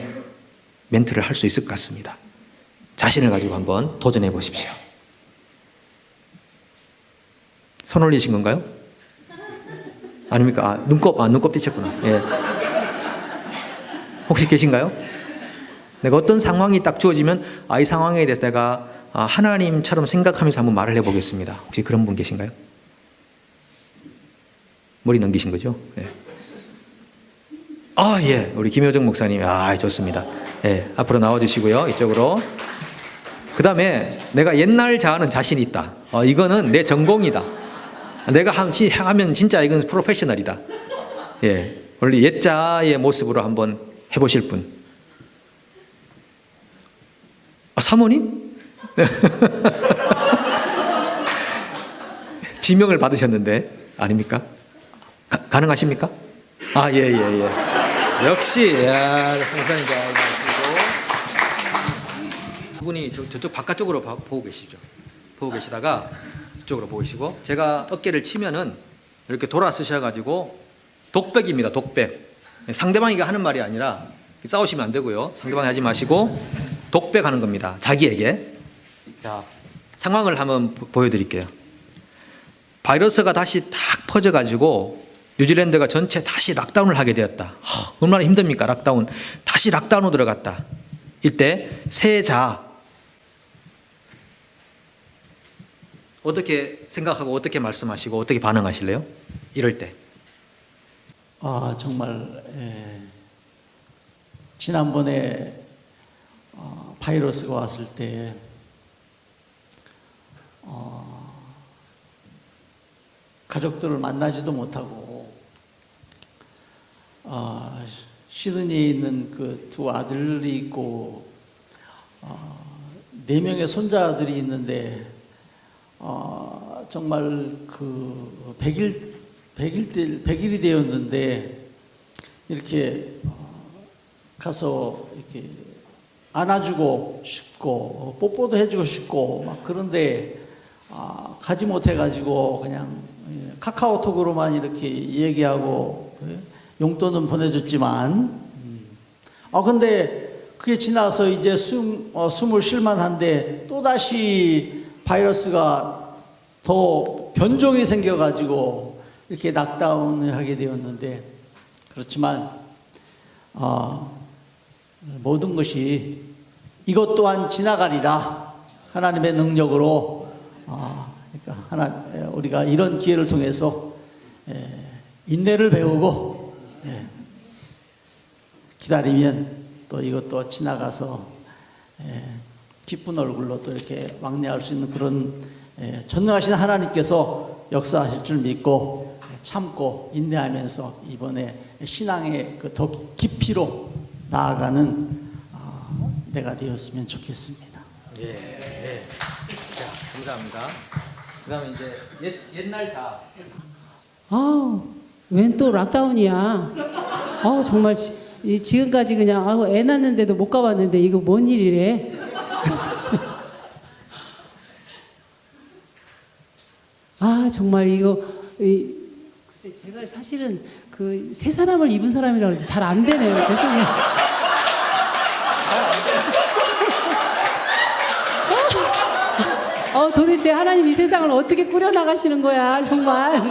멘트를 할 수 있을 것 같습니다. 자신을 가지고 한번 도전해 보십시오. 손 올리신 건가요? 아닙니까? 눈곱 띄셨구나. 예. 혹시 계신가요? 내가 어떤 상황이 딱 주어지면 이 상황에 대해서 내가 하나님처럼 생각하면서 한번 말을 해보겠습니다. 혹시 그런 분 계신가요? 머리 넘기신 거죠? 예. 예. 우리 김효정 목사님. 좋습니다. 예. 앞으로 나와주시고요. 이쪽으로. 그 다음에 내가 옛날 자아는 자신이 있다. 이거는 내 전공이다. 내가 하면 진짜 이건 프로페셔널이다. 예. 원래 옛 자아의 모습으로 한번 해보실 분. 사모님? 지명을 받으셨는데 아닙니까? 가능하십니까? 예. 역시, 성사님 그분이 저쪽 바깥쪽으로 보고 계시죠. 보고 계시다가 이쪽으로 보고 계시고, 제가 어깨를 치면은 이렇게 돌아서셔가지고 독백입니다. 독백. 상대방이 하는 말이 아니라 싸우시면 안 되고요. 상대방이 하지 마시고 독백하는 겁니다. 자기에게. 자, 상황을 한번 보여드릴게요. 바이러스가 다시 탁 퍼져가지고 뉴질랜드가 전체 다시 락다운을 하게 되었다. 얼마나 힘듭니까? 락다운. 다시 락다운으로 들어갔다. 이때 새 자아 어떻게 생각하고 어떻게 말씀하시고 어떻게 반응하실래요? 이럴 때. 정말 지난번에 바이러스가 왔을 때 가족들을 만나지도 못하고 시드니에 있는 그 두 아들이 있고 4명의 손자들이 있는데 정말 그 100일이 되었는데 이렇게 가서 이렇게 안아주고 싶고 뽀뽀도 해주고 싶고 막 그런데 가지 못해가지고 그냥 카카오톡으로만 이렇게 얘기하고 용돈은 보내줬지만 근데 그게 지나서 이제 숨을 쉴만한데 또다시 바이러스가 더 변종이 생겨가지고 이렇게 락다운을 하게 되었는데 그렇지만 모든 것이 이것 또한 지나가리라 하나님의 능력으로 그러니까 우리가 이런 기회를 통해서 인내를 배우고 기다리면 또 이것도 지나가서 기쁜 얼굴로 또 이렇게 왕래할 수 있는 그런 전능하신 하나님께서 역사하실 줄 믿고 참고 인내하면서 이번에 신앙의 그 더 깊이로 나아가는 내가 되었으면 좋겠습니다. 예. 감사합니다. 그다음에 이제 옛날 자. 아우, 웬 또 락다운이야. 아우, 정말 지금까지 그냥 아우, 애 낳는데도 못 가봤는데 이거 뭔 일이래? 아, 정말 이거 글쎄 제가 사실은 그 새 사람을 입은 사람이라 그러지 잘 안 되네요. 죄송해요. 도대체 하나님 이 세상을 어떻게 꾸려 나가시는 거야, 정말.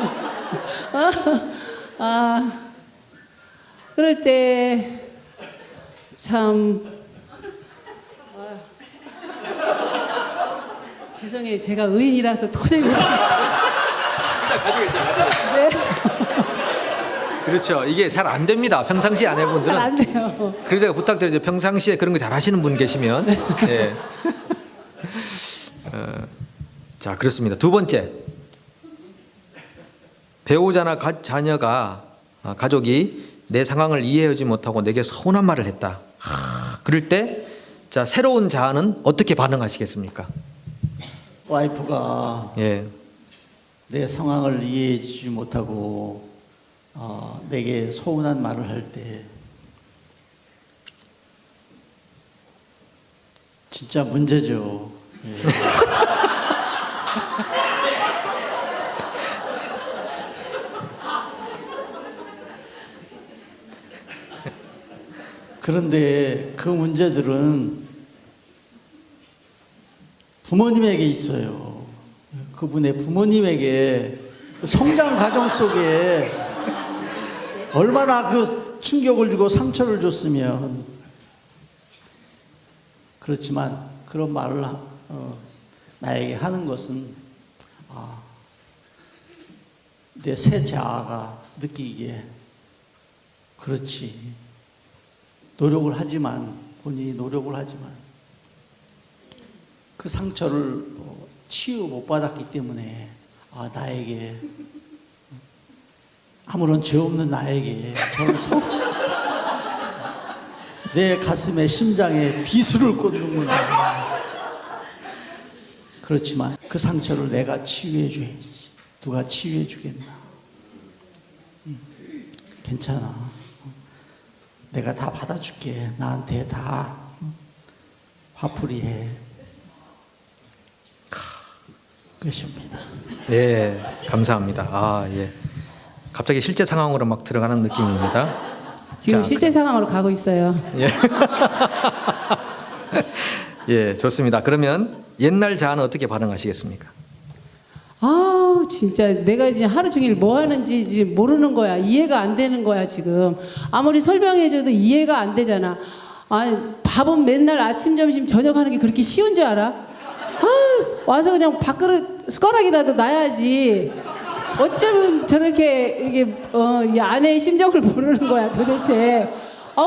그럴 때 참 죄송해요. 제가 의인이라서 도저히 못. 네. 그렇죠. 이게 잘 안 됩니다. 평상시에 안 해본 분들은. 잘 안 돼요. 그래서 제가 부탁드리죠. 평상시에 그런 거 잘 하시는 분 계시면. 예. 자, 그렇습니다. 두 번째. 배우자나 자녀가 가족이 내 상황을 이해하지 못하고 내게 서운한 말을 했다. 그럴 때 자, 새로운 자아는 어떻게 반응하시겠습니까? 와이프가 예. 내 상황을 이해해주지 못하고 내게 서운한 말을 할 때 진짜 문제죠. 예. 그런데 그 문제들은 부모님에게 있어요. 그분의 부모님에게 성장 과정 속에 얼마나 그 충격을 주고 상처를 줬으면. 그렇지만 그런 말을 나에게 하는 것은 내 새 자아가 느끼기에 그렇지. 노력을 하지만 본인이 노력을 하지만 그 상처를 치유 못 받았기 때문에 나에게 아무런 죄 없는 나에게 저는 내 가슴에 심장에 비수를 꽂는구나. 그렇지만 그 상처를 내가 치유해 줘야지. 누가 치유해 주겠나. 괜찮아. 내가 다 받아줄게. 나한테 다 화풀이해. 끝입니다. 예, 감사합니다. 예. 갑자기 실제 상황으로 막 들어가는 느낌입니다. 지금 자, 실제 상황으로 가고 있어요. 예. 예, 좋습니다. 그러면 옛날 자아는 어떻게 반응하시겠습니까? 진짜 내가 이제 하루 종일 뭐 하는지 이제 모르는 거야. 이해가 안 되는 거야, 지금. 아무리 설명해줘도 이해가 안 되잖아. 밥은 맨날 아침, 점심, 저녁 하는 게 그렇게 쉬운 줄 알아? 와서 그냥 밥그릇, 숟가락이라도 놔야지. 어쩌면 저렇게, 이 아내의 심정을 모르는 거야, 도대체.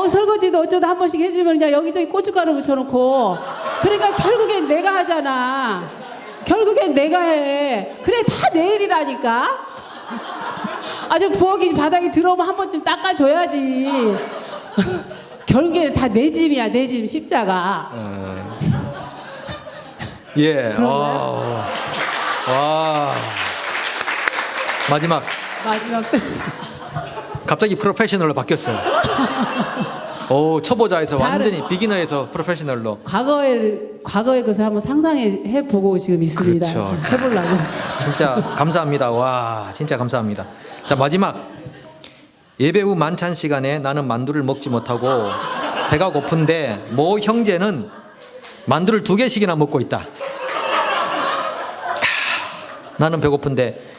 설거지도 어쩌다 한 번씩 해주면 그냥 여기저기 고춧가루 묻혀놓고. 그러니까 결국엔 내가 하잖아. 결국엔 내가 해. 그래, 다 내 일이라니까. 아주 부엌이 바닥에 들어오면 한 번쯤 닦아줘야지. 결국에는 다 내 짐이야, 내 짐, 십자가. 예. 와. 마지막 됐어. 갑자기 프로페셔널로 바뀌었어요. 오, 초보자에서 완전히 비기너에서 프로페셔널로. 과거의 것을 한번 상상해 보고 지금 있습니다. 그렇죠. 해보려고. 진짜 감사합니다. 와, 진짜 감사합니다. 자, 마지막. 예배 후 만찬 시간에 나는 만두를 먹지 못하고 배가 고픈데 모 형제는 만두를 2개씩이나 먹고 있다. 나는 배고픈데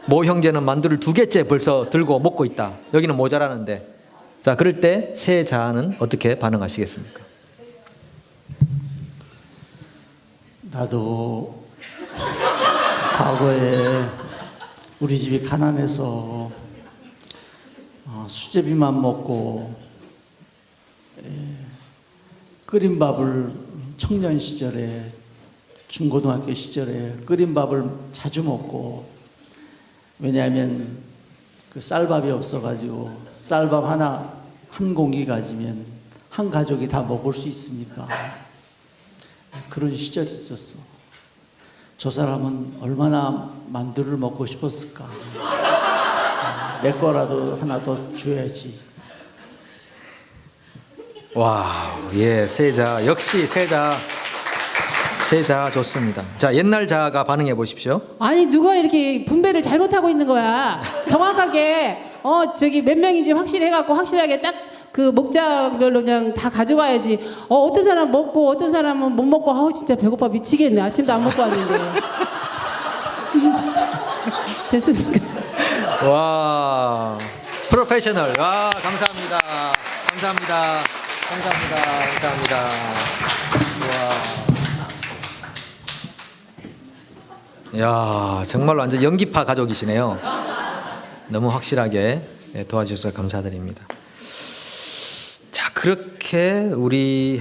모 형제는 만두를 2개째 벌써 들고 먹고 있다. 여기는 모자라는데. 자, 그럴 때 새 자아는 어떻게 반응하시겠습니까? 나도 과거에 우리 집이 가난해서 수제비만 먹고 끓인 밥을 청년 시절에 중고등학교 시절에 끓인 밥을 자주 먹고, 왜냐하면 그 쌀밥이 없어가지고 쌀밥 하나 한 공기 가지면 한 가족이 다 먹을 수 있으니까 그런 시절이 있었어. 저 사람은 얼마나 만두를 먹고 싶었을까. 내 거라도 하나 더 줘야지. 와, 예, 세자 역시 세자 좋습니다. 자, 옛날 자가 반응해 보십시오. 아니 누가 이렇게 분배를 잘못하고 있는 거야. 정확하게 저기 몇 명인지 확실해갖고 확실하게 딱 그 목자별로 그냥 다 가져가야지. 어떤 사람 먹고 어떤 사람은 못 먹고 아우 진짜 배고파 미치겠네. 아침도 안 먹고 왔는데. 됐습니까? 와, 프로페셔널. 와, 감사합니다. 감사합니다. 와. 야, 정말 완전 연기파 가족이시네요. 너무 확실하게 도와주셔서 감사드립니다. 자, 그렇게 우리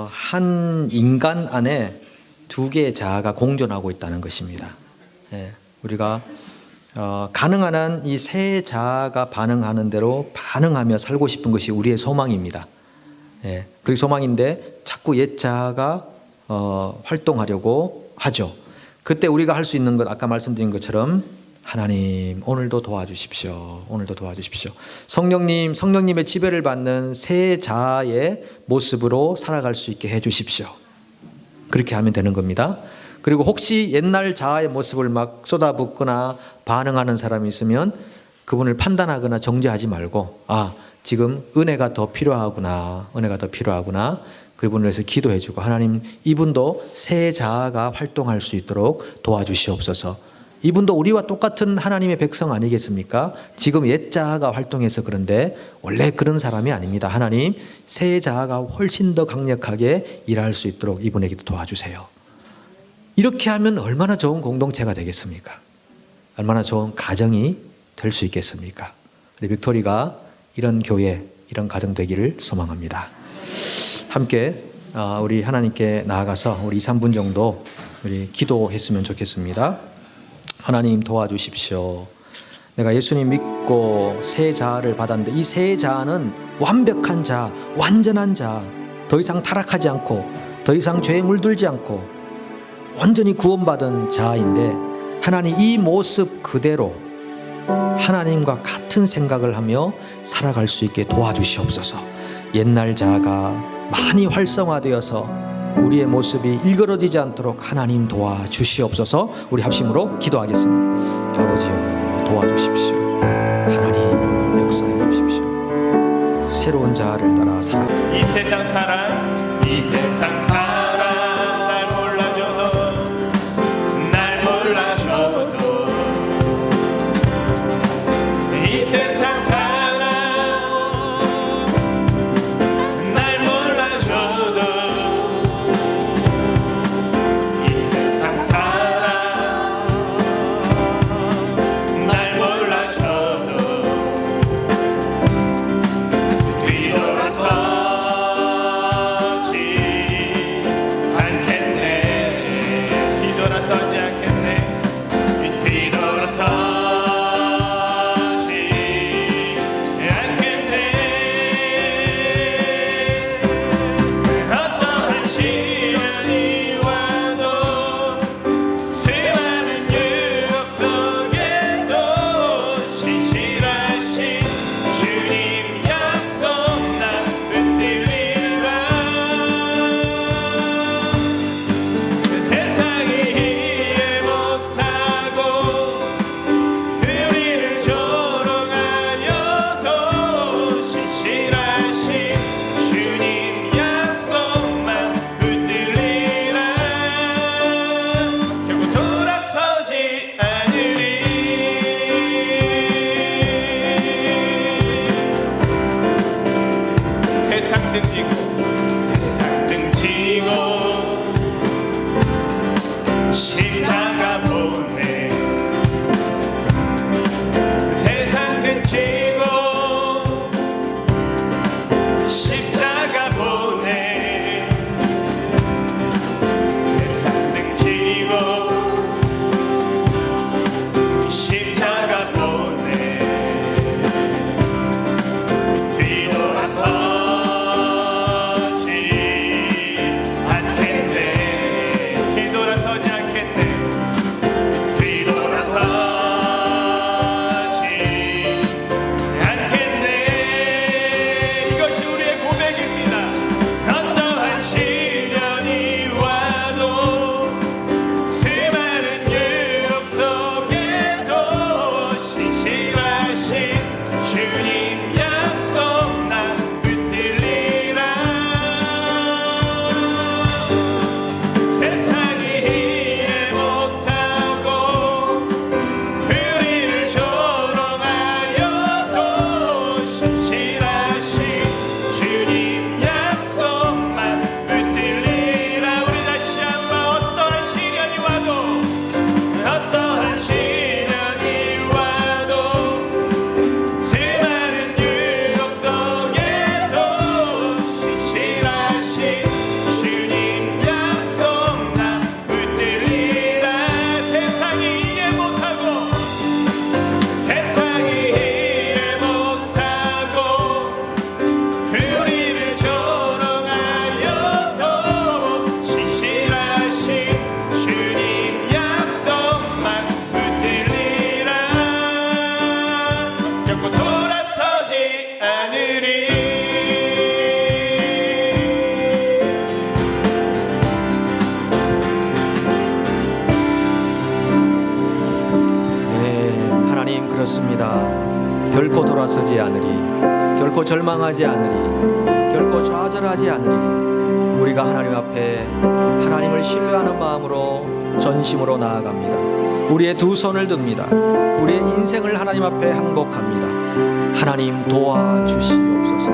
한 인간 안에 두 개의 자아가 공존하고 있다는 것입니다. 예, 우리가 가능한 한 이 세 자아가 반응하는 대로 반응하며 살고 싶은 것이 우리의 소망입니다. 예, 그게 소망인데 자꾸 옛 자아가 활동하려고 하죠. 그때 우리가 할 수 있는 것, 아까 말씀드린 것처럼 하나님 오늘도 도와주십시오. 오늘도 도와주십시오. 성령님의 지배를 받는 새 자아의 모습으로 살아갈 수 있게 해주십시오. 그렇게 하면 되는 겁니다. 그리고 혹시 옛날 자아의 모습을 막 쏟아붓거나 반응하는 사람이 있으면 그분을 판단하거나 정죄하지 말고, 아, 지금 은혜가 더 필요하구나. 그분을 위해서 기도해주고, 하나님 이분도 새 자아가 활동할 수 있도록 도와주시옵소서. 이분도 우리와 똑같은 하나님의 백성 아니겠습니까? 지금 옛 자아가 활동해서 그런데 원래 그런 사람이 아닙니다. 하나님, 새 자아가 훨씬 더 강력하게 일할 수 있도록 이분에게도 도와주세요. 이렇게 하면 얼마나 좋은 공동체가 되겠습니까? 얼마나 좋은 가정이 될 수 있겠습니까? 우리 빅토리가 이런 교회, 이런 가정 되기를 소망합니다. 함께 우리 하나님께 나아가서 우리 2, 3분 정도 우리 기도했으면 좋겠습니다. 하나님 도와주십시오. 내가 예수님 믿고 새 자아를 받았는데 이 새 자아는 완벽한 자아, 완전한 자아, 더 이상 타락하지 않고 더 이상 죄에 물들지 않고 완전히 구원받은 자아인데, 하나님 이 모습 그대로 하나님과 같은 생각을 하며 살아갈 수 있게 도와주시옵소서. 옛날 자아가 많이 활성화되어서 우리의 모습이 일그러지지 않도록 하나님 도와주시옵소서. 우리 합심으로 기도하겠습니다. 아버지여 도와주십시오. 하나님 역사해 주십시오. 새로운 자아를 따라 살아가. 이 세상 사람 날 몰라줘도 이 세상 사람 날 몰라줘도 이 세상 사람 날 몰라줘도 뒤돌아서지 믿습니다. 결코 돌아서지 않으리, 결코 절망하지 않으리, 결코 좌절하지 않으리. 우리가 하나님 앞에 하나님을 신뢰하는 마음으로 전심으로 나아갑니다. 우리의 두 손을 듭니다. 우리의 인생을 하나님 앞에 항복합니다. 하나님 도와주시옵소서.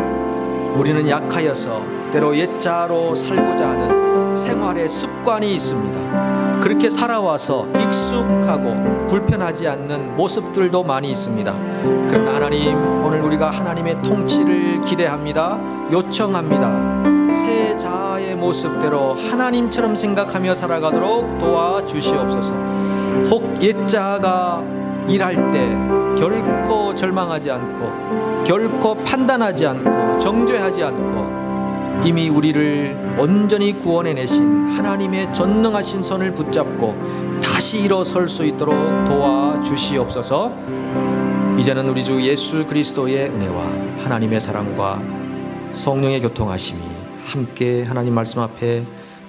우리는 약하여서 때로 옛자로 살고자 하는 생활의 습관이 있습니다. 그렇게 살아와서 익숙하고 불편하지 않는 모습들도 많이 있습니다. 그러나 하나님, 오늘 우리가 하나님의 통치를 기대합니다. 요청합니다. 새 자아의 모습대로 하나님처럼 생각하며 살아가도록 도와주시옵소서. 혹 옛자아가 일할 때 결코 절망하지 않고 결코 판단하지 않고 정죄하지 않고 이미 우리를 온전히 구원해내신 하나님의 전능하신 손을 붙잡고 다시 일어설 수 있도록 도와주시옵소서. 이제는 우리 주 예수 그리스도의 은혜와 하나님의 사랑과 성령의 교통하심이 함께 하나님 말씀 앞에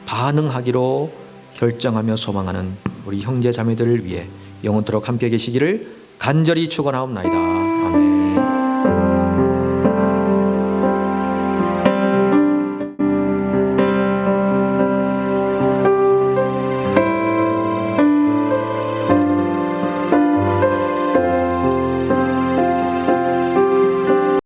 반응하기로 결정하며 소망하는 우리 형제 자매들을 위해 영원토록 함께 계시기를 간절히 축원하옵나이다.